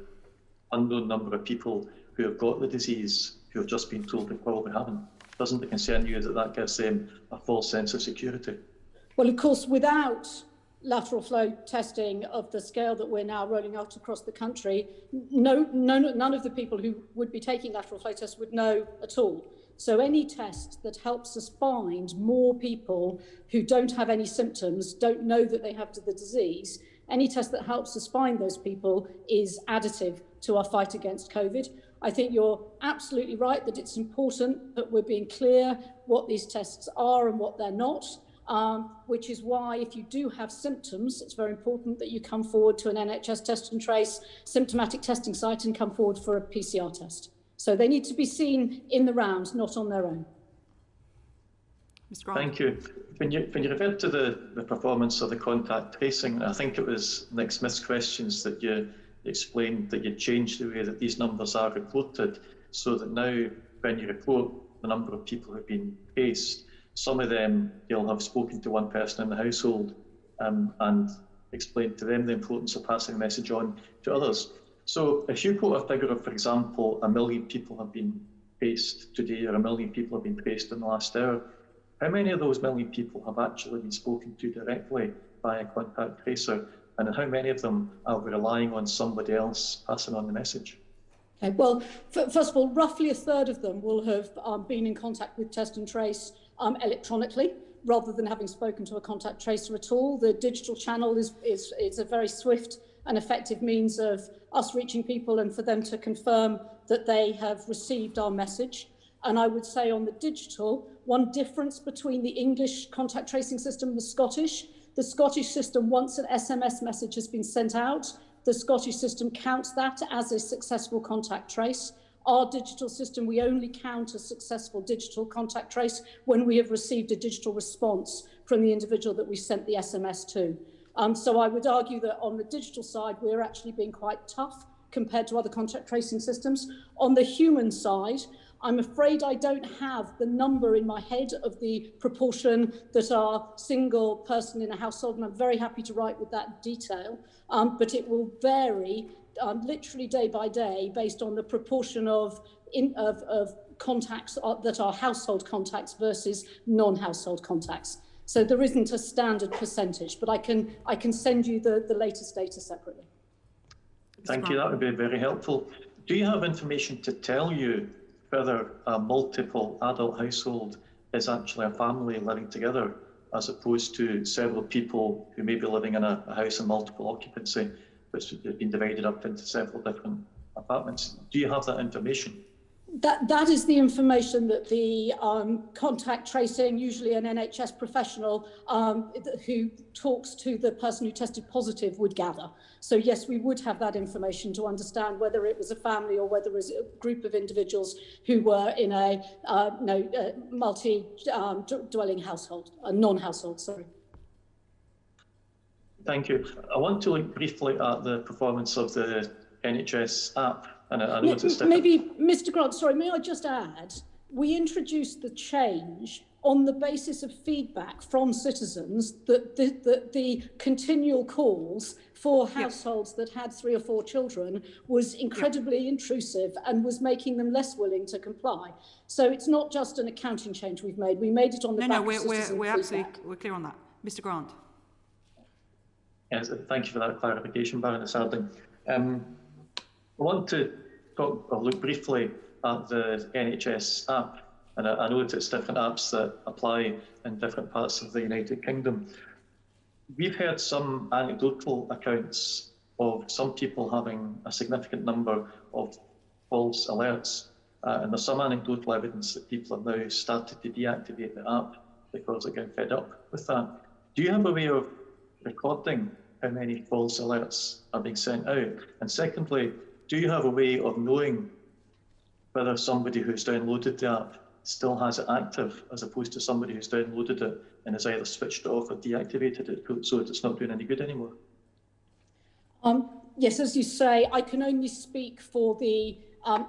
F: unknown number of people who have got the disease, who have just been told they probably haven't? Doesn't it concern you that that gives them a false sense of security?
L: Well, of course, without lateral flow testing of the scale that we're now rolling out across the country, none of the people who would be taking lateral flow tests would know at all. So any test that helps us find more people who don't have any symptoms, don't know that they have the disease, any test that helps us find those people is additive to our fight against COVID. I think you're absolutely right that it's important that we're being clear what these tests are and what they're not, which is why if you do have symptoms, it's very important that you come forward to an NHS test and trace symptomatic testing site and come forward for a PCR test. So they need to be seen in the round, not on their own.
C: Mr. Grant.
F: Thank you. When you referred to the performance of the contact tracing, I think it was Nick Smith's questions that you explained that you changed the way that these numbers are reported, so that now when you report the number of people who've been traced, some of them you'll have spoken to one person in the household and explained to them the importance of passing the message on to others. So if you quote a figure of, for example, 1 million people have been traced today, or 1 million people have been traced in the last hour, how many of those 1 million people have actually been spoken to directly by a contact tracer? And how many of them are we relying on somebody else passing on the message?
L: Okay, well, first of all, roughly a third of them will have been in contact with test and trace electronically, rather than having spoken to a contact tracer at all. The digital channel is a very swift and effective means of us reaching people and for them to confirm that they have received our message. And I would say on the digital, one difference between the English contact tracing system and the Scottish system, once an SMS message has been sent out, the Scottish system counts that as a successful contact trace. Our digital system, we only count a successful digital contact trace when we have received a digital response from the individual that we sent the SMS to. So I would argue that on the digital side, we're actually being quite tough compared to other contact tracing systems. On the human side, I'm afraid I don't have the number in my head of the proportion that are single person in a household, and I'm very happy to write with that detail, but it will vary literally day by day based on the proportion of contacts that are household contacts versus non-household contacts. So there isn't a standard percentage, but I can send you the latest data separately.
F: Thank you, that would be very helpful. Do you have information to tell you whether a multiple adult household is actually a family living together, as opposed to several people who may be living in a house in multiple occupancy, which has been divided up into several different apartments? Do you have that information?
L: That is the information that the contact tracing, usually an NHS professional who talks to the person who tested positive, would gather. So yes, we would have that information to understand whether it was a family or whether it was a group of individuals who were in a multi-dwelling household, a non-household, sorry.
F: Thank you. I want to look briefly at the performance of the NHS app. And I know it's
L: maybe, Mr. Grant, sorry, may I just add, we introduced the change on the basis of feedback from citizens that the continual calls for households that had 3 or 4 children was incredibly intrusive and was making them less willing to comply. So it's not just an accounting change we've made. We made it on the back of citizen feedback.
C: We're clear on that. Mr. Grant.
F: Yes, thank you for that clarification, Baroness Harding. I want to talk or look briefly at the NHS app, and I know that it's different apps that apply in different parts of the United Kingdom. We've heard some anecdotal accounts of some people having a significant number of false alerts, and there's some anecdotal evidence that people have now started to deactivate the app because they're getting fed up with that. Do you have a way of recording how many false alerts are being sent out? And secondly, do you have a way of knowing whether somebody who's downloaded the app still has it active, as opposed to somebody who's downloaded it and has either switched it off or deactivated it so that it's not doing any good anymore?
L: Yes, as you say, I can only speak for the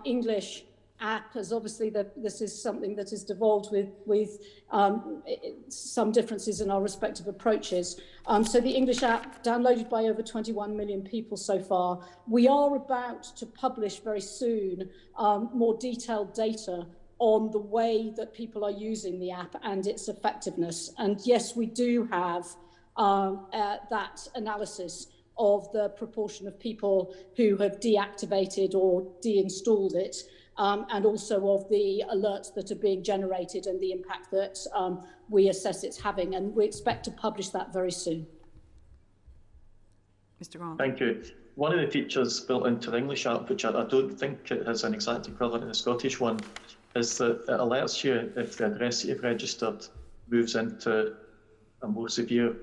L: English app, as obviously this is something that is devolved with some differences in our respective approaches. So the English app, downloaded by over 21 million people so far. We are about to publish very soon more detailed data on the way that people are using the app and its effectiveness. And yes, we do have that analysis of the proportion of people who have deactivated or deinstalled it, and also of the alerts that are being generated and the impact that we assess it's having. And we expect to publish that very soon.
C: Mr. Grant.
F: Thank you. One of the features built into the English app, which I don't think it has an exact equivalent in the Scottish one, is that it alerts you if the address that you've registered moves into a more severe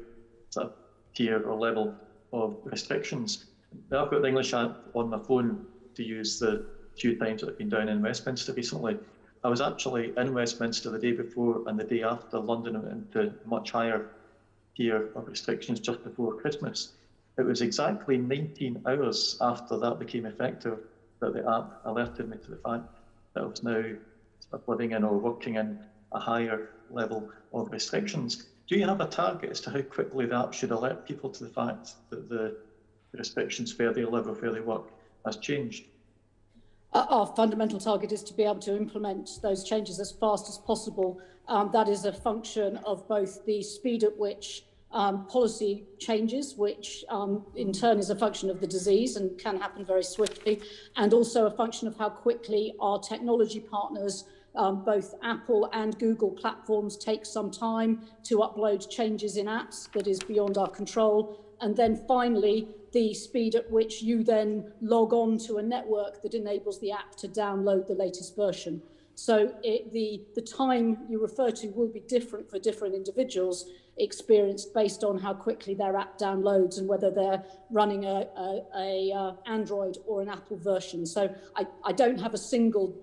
F: sort of tier or level of restrictions. Now, I've got the English app on my phone to use the few times that I've been down in Westminster recently. I was actually in Westminster the day before and the day after London went into much higher tier of restrictions just before Christmas. It was exactly 19 hours after that became effective that the app alerted me to the fact that I was now sort of living in or working in a higher level of restrictions. Do you have a target as to how quickly the app should alert people to the fact that the restrictions where they live or where they work has changed?
L: Our fundamental target is to be able to implement those changes as fast as possible. That is a function of both the speed at which policy changes, which in turn is a function of the disease and can happen very swiftly, and also a function of how quickly our technology partners, both Apple and Google platforms, take some time to upload changes in apps that is beyond our control. And then finally, the speed at which you then log on to a network that enables the app to download the latest version. So the time you refer to will be different for different individuals, experienced based on how quickly their app downloads and whether they're running a Android or an Apple version. So I don't have a single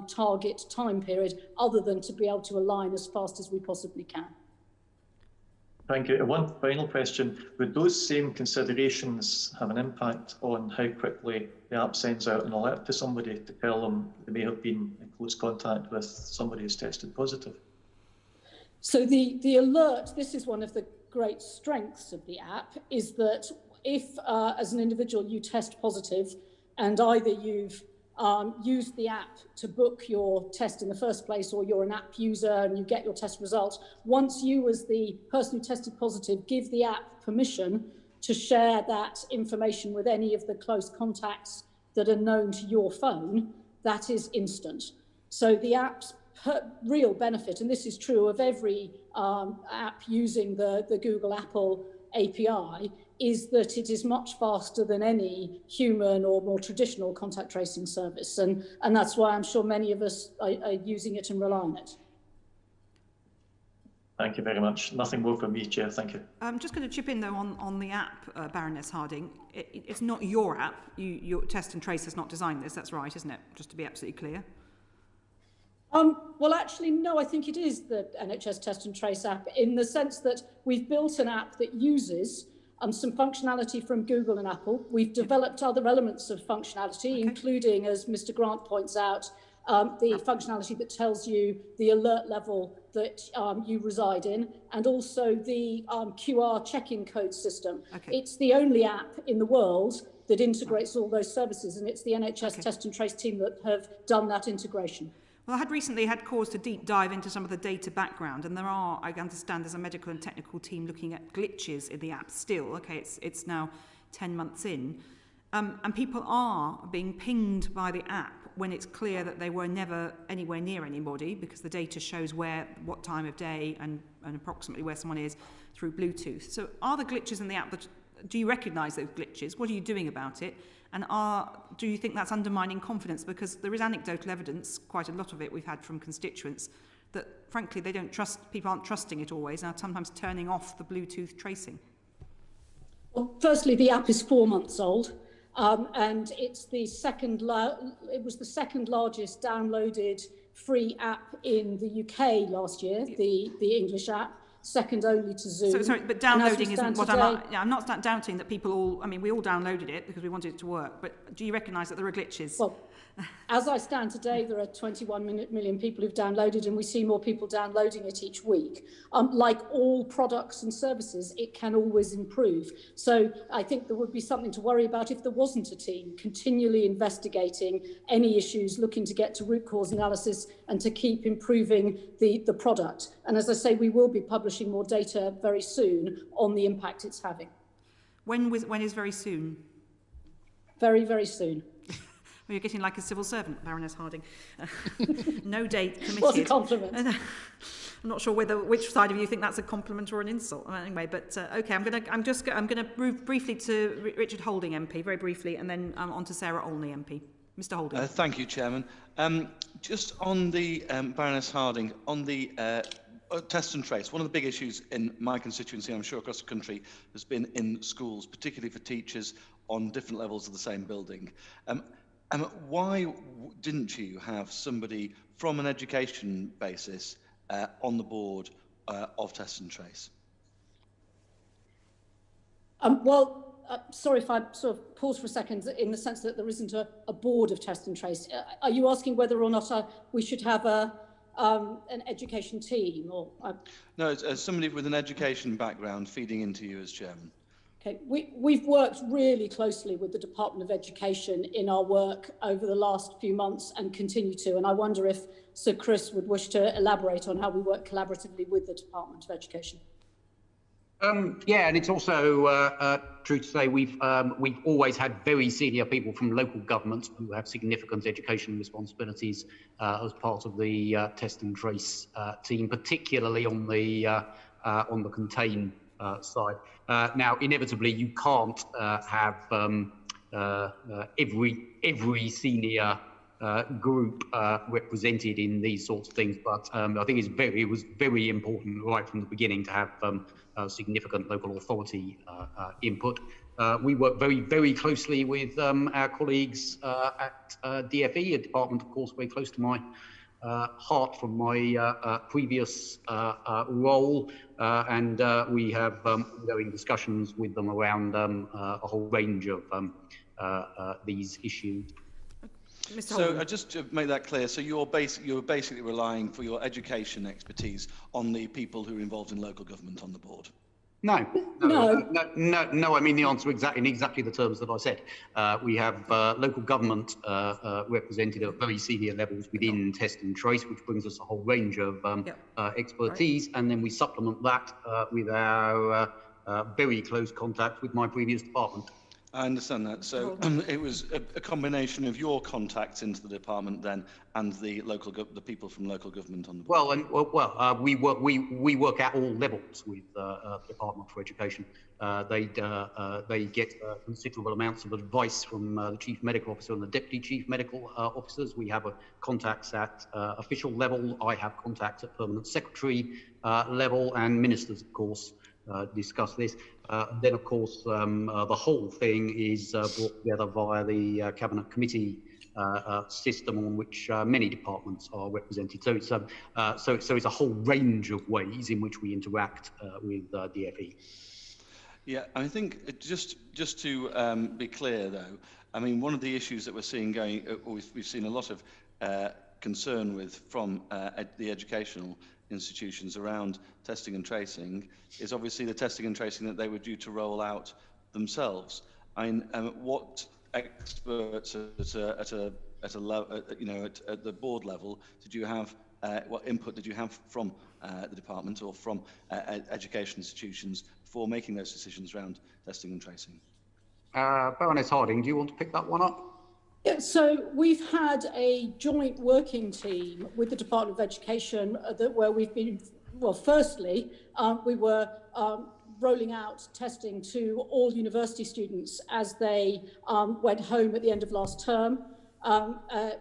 L: target time period other than to be able to align as fast as we possibly can.
F: Thank you. One final question. Would those same considerations have an impact on how quickly the app sends out an alert to somebody to tell them they may have been in close contact with somebody who's tested positive?
L: So the alert, this is one of the great strengths of the app, is that if as an individual you test positive and either you've used the app to book your test in the first place or you're an app user and you get your test results, once you as the person who tested positive give the app permission to share that information with any of the close contacts that are known to your phone, that is instant. So the app's real benefit, and this is true of every app using the Google Apple API, is that it is much faster than any human or more traditional contact tracing service. And that's why I'm sure many of us are using it and rely on it.
F: Thank you very much. Nothing more from me, Chair. Thank you.
C: I'm just going to chip in, though, on the app, Baroness Harding. It's not your app. Your Test and Trace has not designed this. That's right, isn't it? Just to be absolutely clear.
L: Well, actually, no, I think it is the NHS Test and Trace app in the sense that we've built an app that uses some functionality from Google and Apple. We've developed other elements of functionality, including, as Mr. Grant points out, the functionality that tells you the alert level that you reside in, and also the QR check-in code system. It's the only app in the world that integrates all those services, and it's the NHS Test and Trace team that have done that integration.
C: Well, I had recently had cause to deep dive into some of the data background, and there are, I understand, there's a medical and technical team looking at glitches in the app still. Okay, it's now 10 months in, and people are being pinged by the app when it's clear that they were never anywhere near anybody, because the data shows what time of day and approximately where someone is through Bluetooth. So are the glitches in the app, do you recognise those glitches? What are you doing about it? And do you think that's undermining confidence? Because there is anecdotal evidence, quite a lot of it we've had from constituents, that frankly they don't trust, people aren't trusting it always, and are sometimes turning off the Bluetooth tracing.
L: Well, firstly, the app is 4 months old, and it's it was the second largest downloaded free app in the UK last year, the English app. second only to Zoom.
C: So, sorry, but downloading isn't what I'm not doubting that people all, I mean, we all downloaded it because we wanted it to work, but do you recognise that there are glitches?
L: Well, as I stand today, there are 21 million people who've downloaded, and we see more people downloading it each week. Like all products and services, it can always improve. So I think there would be something to worry about if there wasn't a team continually investigating any issues, looking to get to root cause analysis and to keep improving the product. And as I say, we will be publishing more data very soon on the impact it's having.
C: When is very soon?
L: Very, very soon.
C: Well, you're getting like a civil servant, Baroness Harding. No date committed.
L: What a compliment.
C: I'm not sure which side of you think that's a compliment or an insult. Anyway, but okay, I'm gonna move briefly to Richard Holding MP, very briefly, and then on to Sarah Olney MP. Mr. Holding.
J: Thank you, Chairman. Just on the Baroness Harding, on the test and trace, one of the big issues in my constituency, I'm sure across the country, has been in schools, particularly for teachers on different levels of the same building. Why didn't you have somebody from an education basis on the board of Test and Trace?
L: Sorry if I sort of pause for a second, in the sense that there isn't a board of Test and Trace. Are you asking whether or not we should have an education team? Or
J: No, it's somebody with an education background feeding into you as chairman.
L: Okay, we've worked really closely with the Department of Education in our work over the last few months and continue to, and I wonder if Sir Chris would wish to elaborate on how we work collaboratively with the Department of Education.
K: Yeah, and it's also true to say we've always had very senior people from local governments who have significant education responsibilities as part of the Test and Trace team, particularly on the contain side. Now, inevitably, you can't have every senior group represented in these sorts of things, but I think it was very important right from the beginning to have significant local authority input. We work very, very closely with our colleagues at DFE, a department, of course, very close to my heart from my previous role, and we have ongoing discussions with them around a whole range of these issues.
J: So just to make that clear, so you're basically relying for your education expertise on the people who are involved in local government on the board?
K: No. I mean, the answer in exactly the terms that I said. We have local government represented at very senior levels within Test and Trace, which brings us a whole range of expertise, and then we supplement that with our very close contact with my previous department.
J: I understand that. So it was a combination of your contacts into the department then, and the people from local government on the board.
K: We work at all levels with the Department for Education. They get considerable amounts of advice from the Chief Medical Officer and the Deputy Chief Medical Officers. We have contacts at official level. I have contacts at Permanent Secretary level, and ministers, of course, discuss this. Then, of course, the whole thing is brought together via the Cabinet Committee system on which many departments are represented. So it's a whole range of ways in which we interact with DFE.
J: Yeah, I think just to be clear, though, I mean, one of the issues that we're seeing we've seen a lot of concern with from the educational institutions around testing and tracing is obviously the testing and tracing that they were due to roll out themselves. I mean, what experts at the board level did you have? What input did you have from the department or from education institutions for making those decisions around testing and tracing?
K: Baroness Harding, do you want to pick that one up?
L: Yeah, so we've had a joint working team with the Department of Education where we've been, well, firstly, we were rolling out testing to all university students as they went home at the end of last term,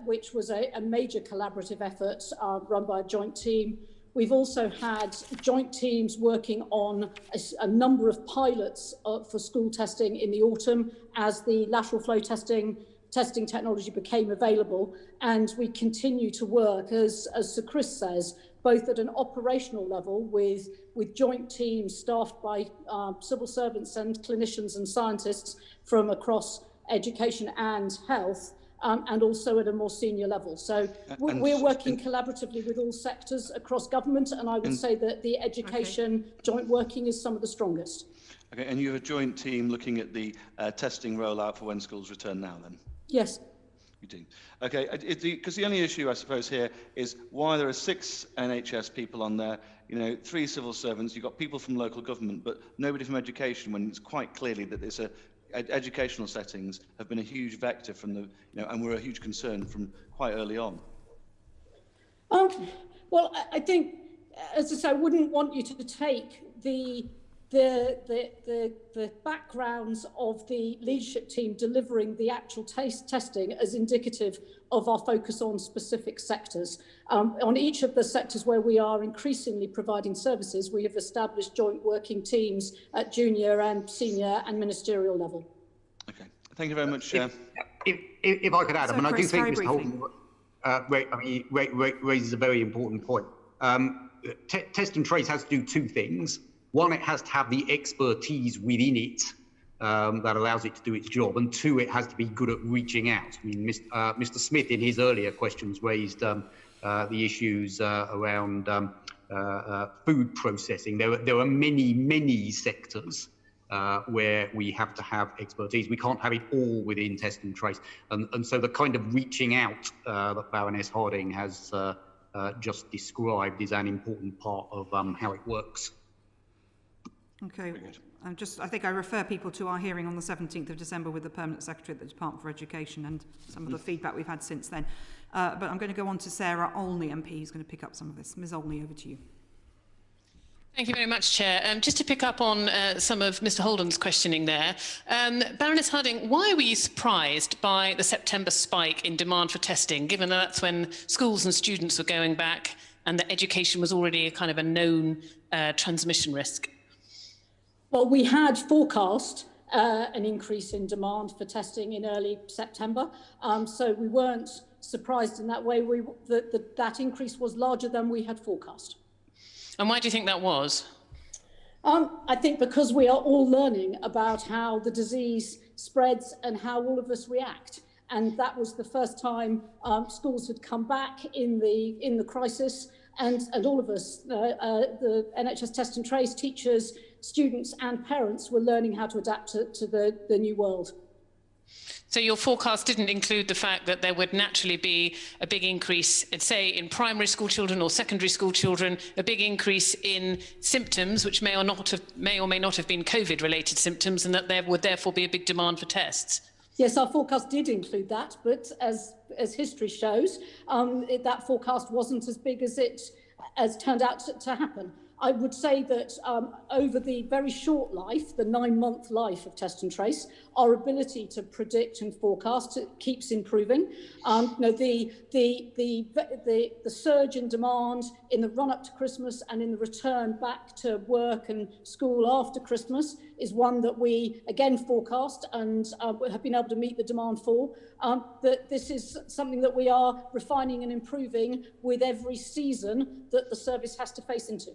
L: which was a major collaborative effort run by a joint team. We've also had joint teams working on a number of pilots for school testing in the autumn as the lateral flow testing technology became available, and we continue to work, as Sir Chris says, both at an operational level with joint teams staffed by civil servants and clinicians and scientists from across education and health, and also at a more senior level. So we're working collaboratively with all sectors across government, and I would say that the education joint working is some of the strongest.
J: Okay, and you have a joint team looking at the testing rollout for when schools return now then?
L: Yes.
J: You do. Okay, because the only issue, I suppose, here is why there are 6 NHS people on there, 3 civil servants, you've got people from local government, but nobody from education, when it's quite clearly that it's educational settings have been a huge vector from the, and were a huge concern from quite early on.
L: Well, I think, as I say, I wouldn't want you to take the backgrounds of the leadership team delivering the actual testing as indicative of our focus on specific sectors. On each of the sectors where we are increasingly providing services, we have established joint working teams at junior and senior and ministerial level. Okay,
J: thank you very much.
K: If I could add, I do think Mr. Holden raises a very important point. Test and trace has to do 2 things. One, it has to have the expertise within it that allows it to do its job, and 2, it has to be good at reaching out. I mean, Mr. Smith, in his earlier questions, raised the issues around food processing. There are many sectors where we have to have expertise. We can't have it all within test and trace, and so the kind of reaching out that Baroness Harding has just described is an important part of how it works.
C: Okay, I think I refer people to our hearing on the 17th of December with the Permanent Secretary at the Department for Education and some of the feedback we've had since then. But I'm going to go on to Sarah Olney, MP, who's going to pick up some of this. Ms. Olney, over to you.
B: Thank you very much, Chair. Just to pick up on some of Mr. Holden's questioning there, Baroness Harding, why were you surprised by the September spike in demand for testing, given that that's when schools and students were going back and that education was already a kind of a known transmission risk?
L: Well, we had forecast an increase in demand for testing in early September, so we weren't surprised in that way. That increase was larger than we had forecast.
B: And why do you think that was?
L: I think because we are all learning about how the disease spreads and how all of us react. And that was the first time schools had come back in the crisis, and all of us, the NHS Test and Trace teachers, students and parents were learning how to adapt to the new world.
B: So your forecast didn't include the fact that there would naturally be a big increase, say, in primary school children or secondary school children, a big increase in symptoms, which may or may not have been COVID-related symptoms, and that there would therefore be a big demand for tests?
L: Yes, our forecast did include that, but as history shows, that forecast wasn't as big as it turned out to happen. I would say that over the very short life, the 9-month life of Test and Trace, our ability to predict and forecast keeps improving. The surge in demand in the run-up to Christmas and in the return back to work and school after Christmas is one that we again forecast and have been able to meet the demand for. That this is something that we are refining and improving with every season that the service has to face into.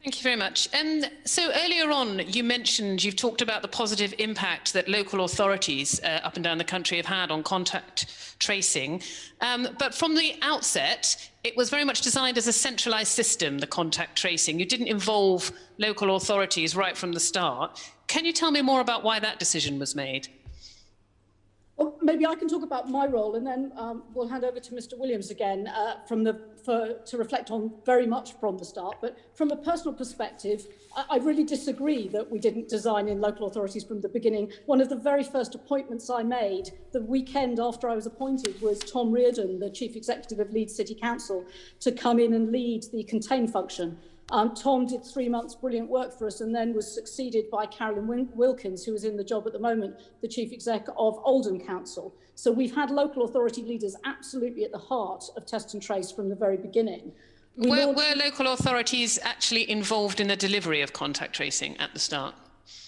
B: Thank you very much. And so earlier on, you've talked about the positive impact that local authorities up and down the country have had on contact tracing. But from the outset, it was very much designed as a centralised system, the contact tracing. You didn't involve local authorities right from the start. Can you tell me more about why that decision was made?
L: Well, maybe I can talk about my role, and then we'll hand over to Mr. Williams again to reflect on very much from the start. But from a personal perspective, I really disagree that we didn't design in local authorities from the beginning. One of the very first appointments I made the weekend after I was appointed was Tom Reardon, the Chief Executive of Leeds City Council, to come in and lead the contain function. Tom did 3 months brilliant work for us and then was succeeded by Carolyn Wilkins, who is in the job at the moment, the Chief Exec of Oldham Council. So we've had local authority leaders absolutely at the heart of Test and Trace from the very beginning.
B: Were local authorities actually involved in the delivery of contact tracing at the start?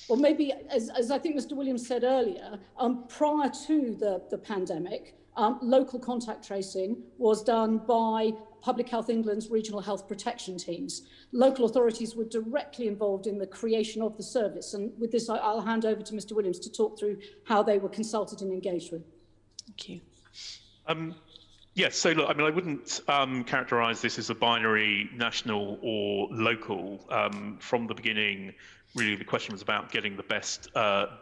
L: Well, maybe, as I think Mr. Williams said earlier, prior to the pandemic, local contact tracing was done by
N: Public Health England's regional health protection teams. Local authorities were directly involved in the creation of the service. And with this, I'll hand over to Mr. Williams to talk through how they were consulted and engaged with.
B: Thank you.
H: Yes, so look, I mean, I wouldn't characterise this as a binary national or local. From the beginning, really the question was about getting the best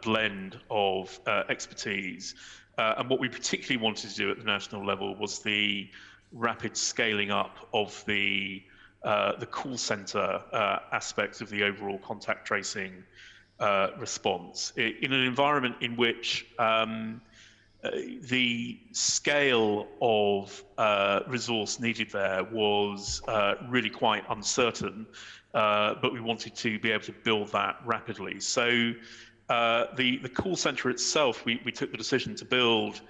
H: blend of expertise. And what we particularly wanted to do at the national level was the rapid scaling up of the call centre aspects of the overall contact tracing response in an environment in which the scale of resource needed there was really quite uncertain, but we wanted to be able to build that rapidly. So the call centre itself, we took the decision to build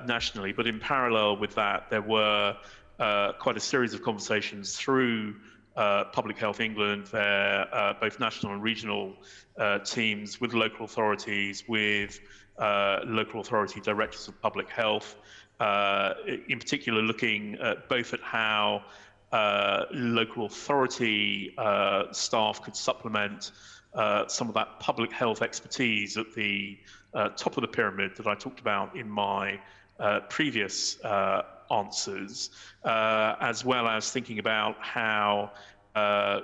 H: nationally, but in parallel with that, there were quite a series of conversations through Public Health England, their both national and regional teams, with local authorities, with local authority directors of public health, in particular looking both at how local authority staff could supplement some of that public health expertise at the top of the pyramid that I talked about in my previous answers, as well as thinking about how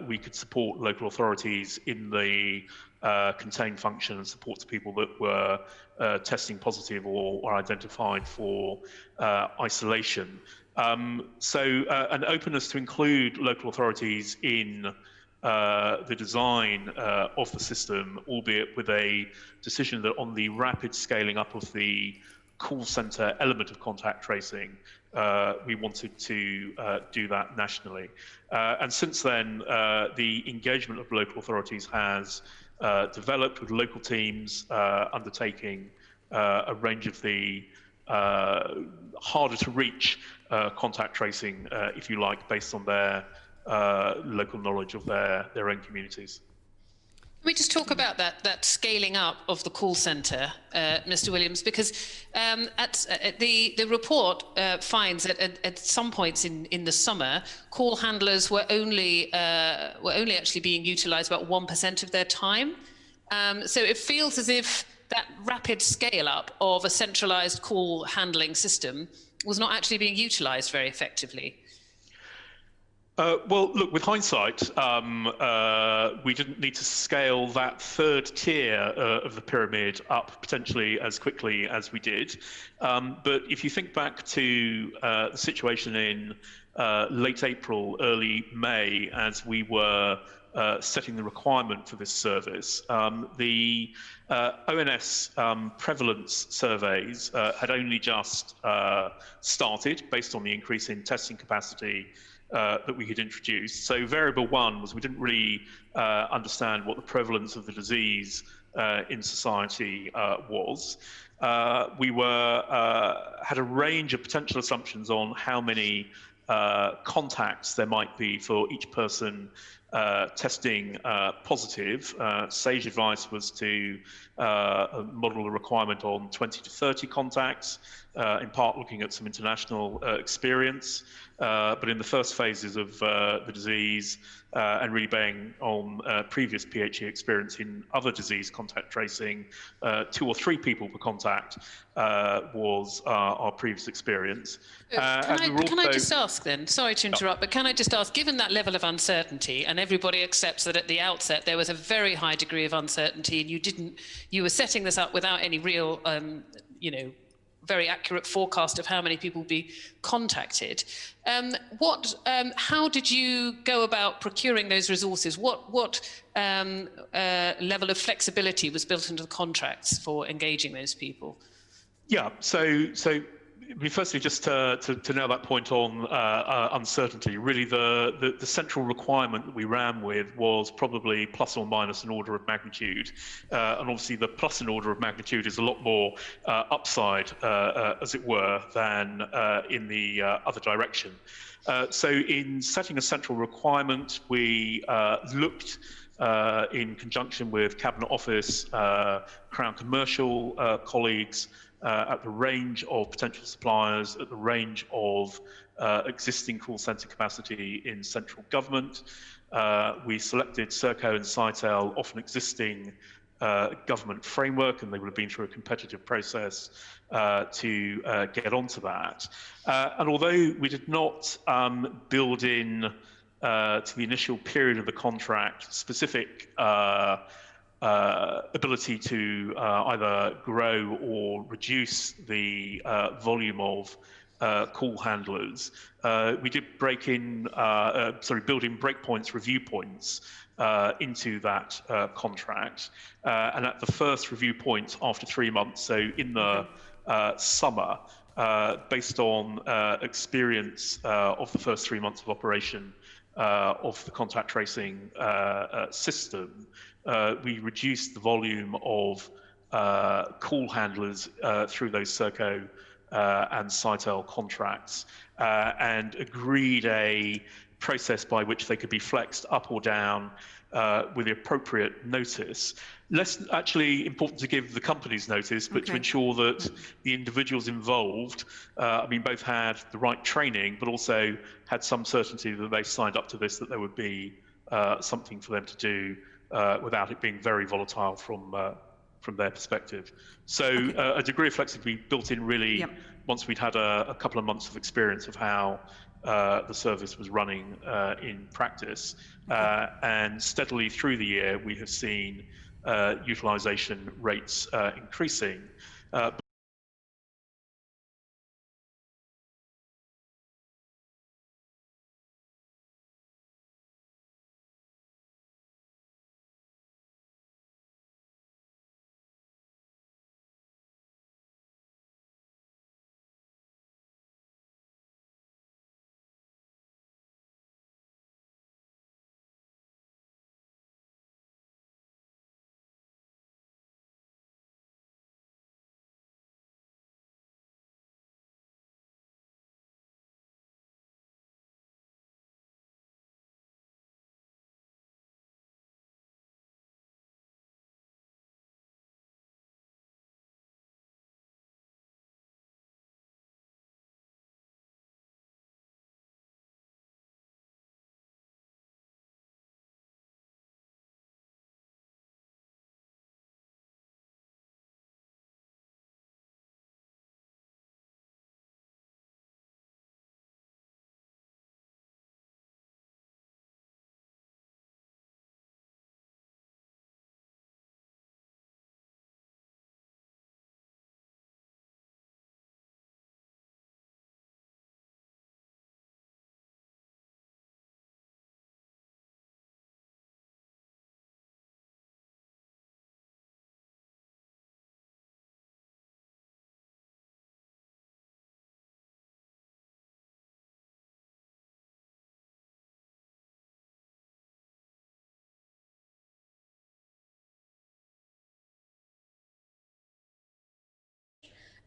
H: we could support local authorities in the contain function and support to people that were testing positive or identified for isolation. So an openness to include local authorities in the design of the system, albeit with a decision that on the rapid scaling up of the call centre element of contact tracing, we wanted to do that nationally. And since then, the engagement of local authorities has developed, with local teams undertaking a range of the harder to reach contact tracing, if you like, based on their local knowledge of their own communities.
B: Can we just talk about that scaling up of the call centre, Mr. Williams? Because the report finds that at some points in the summer, call handlers were only actually being utilised about 1% of their time. So it feels as if that rapid scale up of a centralised call handling system was not actually being utilised very effectively.
H: Well, look, with hindsight, we didn't need to scale that third tier of the pyramid up potentially as quickly as we did. But if you think back to the situation in late April, early May, as we were setting the requirement for this service, the ONS prevalence surveys had only just started based on the increase in testing capacity that we had introduced. So variable one was we didn't really understand what the prevalence of the disease in society was. We had a range of potential assumptions on how many contacts there might be for each person testing positive. SAGE advice was to model a requirement on 20 to 30 contacts, in part looking at some international experience. But in the first phases of the disease, and really bearing on previous PHE experience in other disease contact tracing, 2 or 3 people per contact was our previous experience.
B: Can I just ask then, sorry to interrupt, but can I just ask, given that level of uncertainty, and everybody accepts that at the outset there was a very high degree of uncertainty, and you were setting this up without any real, very accurate forecast of how many people would be contacted. How did you go about procuring those resources? What level of flexibility was built into the contracts for engaging those people?
H: Yeah, so firstly, just to nail that point on uncertainty, really the central requirement that we ran with was probably plus or minus an order of magnitude. And obviously the plus an order of magnitude is a lot more upside, as it were, than in the other direction. So in setting a central requirement, we looked in conjunction with Cabinet Office, Crown Commercial colleagues, at the range of potential suppliers, at the range of existing call centre capacity in central government. We selected Serco and Sitel off an existing government framework, and they would have been through a competitive process to get onto that. And although we did not build in to the initial period of the contract specific ability to either grow or reduce the volume of call handlers, we did build in breakpoints, review points into that contract. And at the first review point after 3 months, so in the summer, based on experience of the first 3 months of operation of the contact tracing system, we reduced the volume of call handlers through those Serco and Sitel contracts and agreed a process by which they could be flexed up or down with the appropriate notice. Less actually important to give the companies notice, but to ensure that the individuals involved, both had the right training, but also had some certainty that they signed up to this, that there would be something for them to do without it being very volatile from their perspective. So a degree of flexibility built in really once we'd had a couple of months of experience of how the service was running in practice. And steadily through the year, we have seen utilisation rates increasing.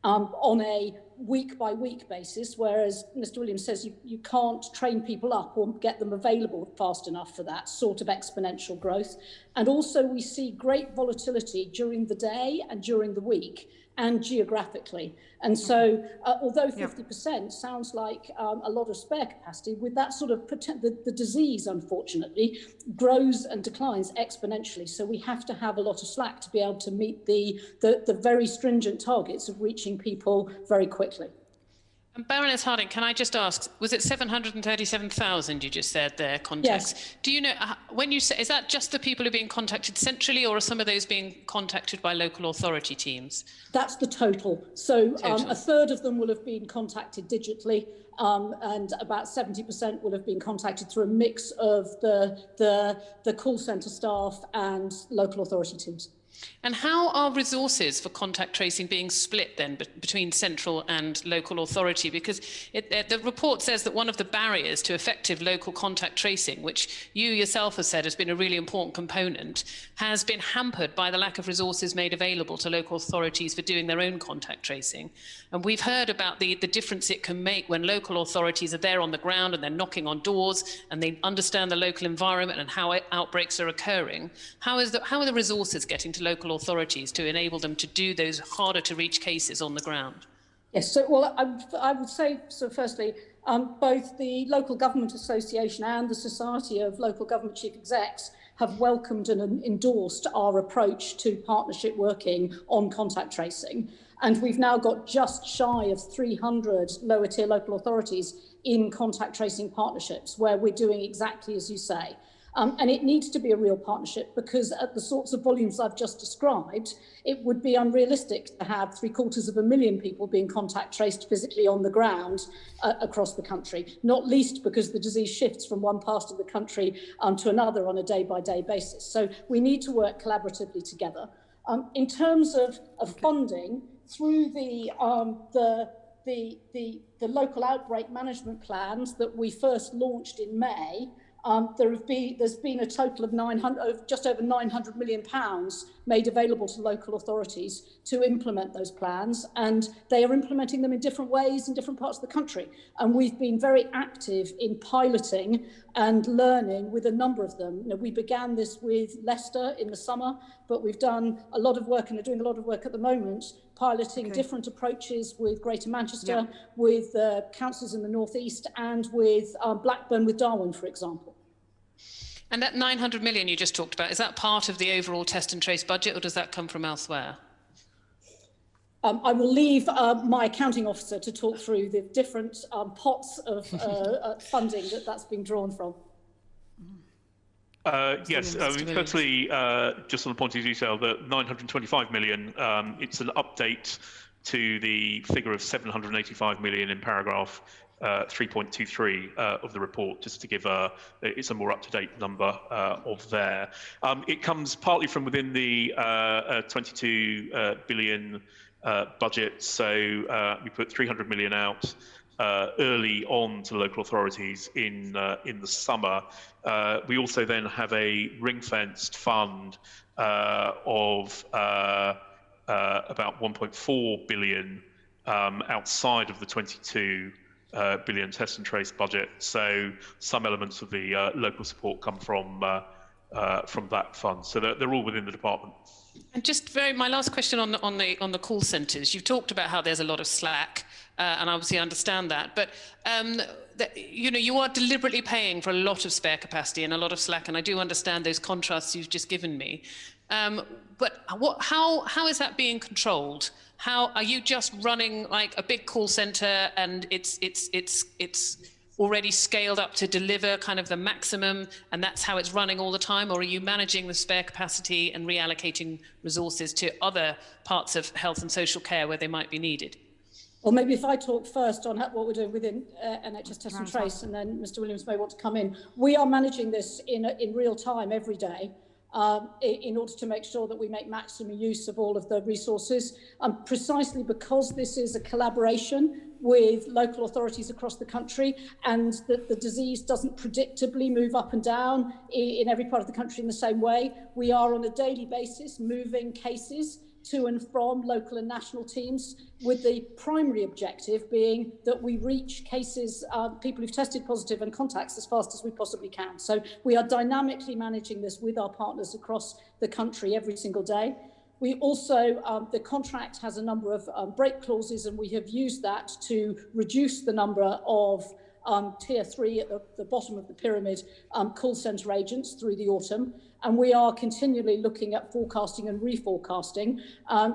N: On a week-by-week basis, whereas Mr. Williams says you can't train people up or get them available fast enough for that sort of exponential growth. And also we see great volatility during the day and during the week and geographically. And so although 50% sounds like a lot of spare capacity, with that sort of the disease, unfortunately, grows and declines exponentially. So we have to have a lot of slack to be able to meet the very stringent targets of reaching people very quickly.
B: And Baroness Harding, can I just ask, was it 737,000 you just said there, contacts?
N: Yes.
B: Do you know, when you say, is that just the people who are being contacted centrally, or are some of those being contacted by local authority teams?
N: That's the total. So a third of them will have been contacted digitally, and about 70% will have been contacted through a mix of the call centre staff and local authority teams.
B: And how are resources for contact tracing being split then between central and local authority? Because the report says that one of the barriers to effective local contact tracing, which you yourself have said has been a really important component, has been hampered by the lack of resources made available to local authorities for doing their own contact tracing. And we've heard about the difference it can make when local authorities are there on the ground and they're knocking on doors and they understand the local environment and how outbreaks are occurring. How are the resources getting to local authorities to enable them to do those harder to reach cases on the ground?
N: Yes, so well, I would say, so firstly, both the Local Government Association and the Society of Local Government Chief Execs have welcomed and endorsed our approach to partnership working on contact tracing. And we've now got just shy of 300 lower tier local authorities in contact tracing partnerships where we're doing exactly as you say. And it needs to be a real partnership because at the sorts of volumes I've just described, it would be unrealistic to have 750,000 people being contact traced physically on the ground across the country, not least because the disease shifts from one part of the country to another on a day-by-day basis. So we need to work collaboratively together. In terms of funding, through the local outbreak management plans that we first launched in May, there's been a total of just over £900 million made available to local authorities to implement those plans, and they are implementing them in different ways in different parts of the country. And we've been very active in piloting and learning with a number of them. You know, we began this with Leicester in the summer, but we've done a lot of work and are doing a lot of work at the moment piloting different approaches with Greater Manchester, with councils in the North East, and with Blackburn with Darwin, for example.
B: And that 900 million you just talked about, is that part of the overall test and trace budget, or does that come from elsewhere?
N: I will leave my accounting officer to talk through the different pots of funding that's being drawn from.
H: Yes, I mean, firstly, just on the point of detail, the 925 million, it's an update to the figure of 785 million in paragraph 3.23 of the report, just to give it's a more up-to-date number of there. It comes partly from within the 22 billion budget, so we put 300 million out early on to local authorities in the summer. We also then have a ring-fenced fund of about 1.4 billion outside of the 22 billion test and trace budget. So some elements of the local support come from that fund. So they're all within the department.
B: And just my last question on the call centres. You've talked about how there's a lot of slack, and obviously I understand that. But you know, you are deliberately paying for a lot of spare capacity and a lot of slack, and I do understand those contrasts you've just given me. But how is that being controlled? How are you just running like a big call centre and it's already scaled up to deliver kind of the maximum, and that's how it's running all the time? Or are you managing the spare capacity and reallocating resources to other parts of health and social care where they might be needed?
N: Well, maybe if I talk first on what we're doing within NHS Test and Trace, and then Mr. Williams may want to come in. We are managing this in real time every day in order to make sure that we make maximum use of all of the resources, precisely because this is a collaboration with local authorities across the country, and that the disease doesn't predictably move up and down in every part of the country in the same way. We are on a daily basis moving cases to and from local and national teams, with the primary objective being that we reach cases, people who've tested positive and contacts as fast as we possibly can. So we are dynamically managing this with our partners across the country every single day. We also, the contract has a number of break clauses, and we have used that to reduce the number of tier 3 at the bottom of the pyramid call centre agents through the autumn. And we are continually looking at forecasting and reforecasting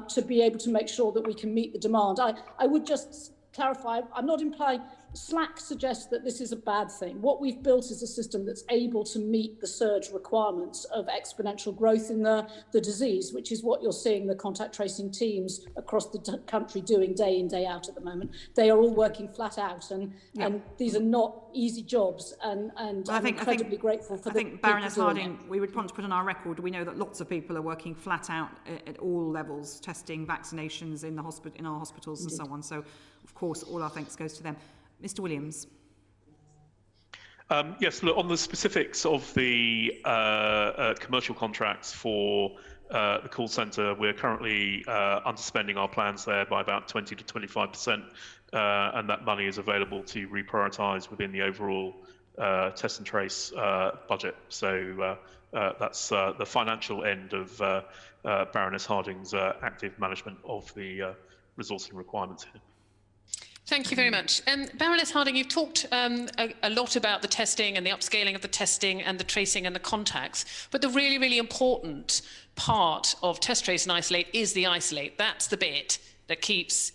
N: to be able to make sure that we can meet the demand. I would just clarify, I'm not implying slack suggests that this is a bad thing. What we've built is a system that's able to meet the surge requirements of exponential growth in the disease, which is what you're seeing the contact tracing teams across the country doing day in, day out at the moment. They are all working flat out, and these are not easy jobs, and I'm incredibly grateful for the people doing it.
C: Baroness Harding, we would want to put on our record, we know that lots of people are working flat out at all levels, testing, vaccinations in our hospitals and so on. So, of course, all our thanks goes to them. Mr. Williams.
H: Yes, look, on the specifics of the commercial contracts for the call centre, we're currently underspending our plans there by about 20 to 25%, and that money is available to reprioritise within the overall test and trace budget. So that's the financial end of Baroness Harding's active management of the resourcing requirements here.
B: Thank you very much. Baroness Harding, you've talked a lot about the testing and the upscaling of the testing and the tracing and the contacts, but the really, really important part of test, trace and isolate is the isolate. That's the bit that keeps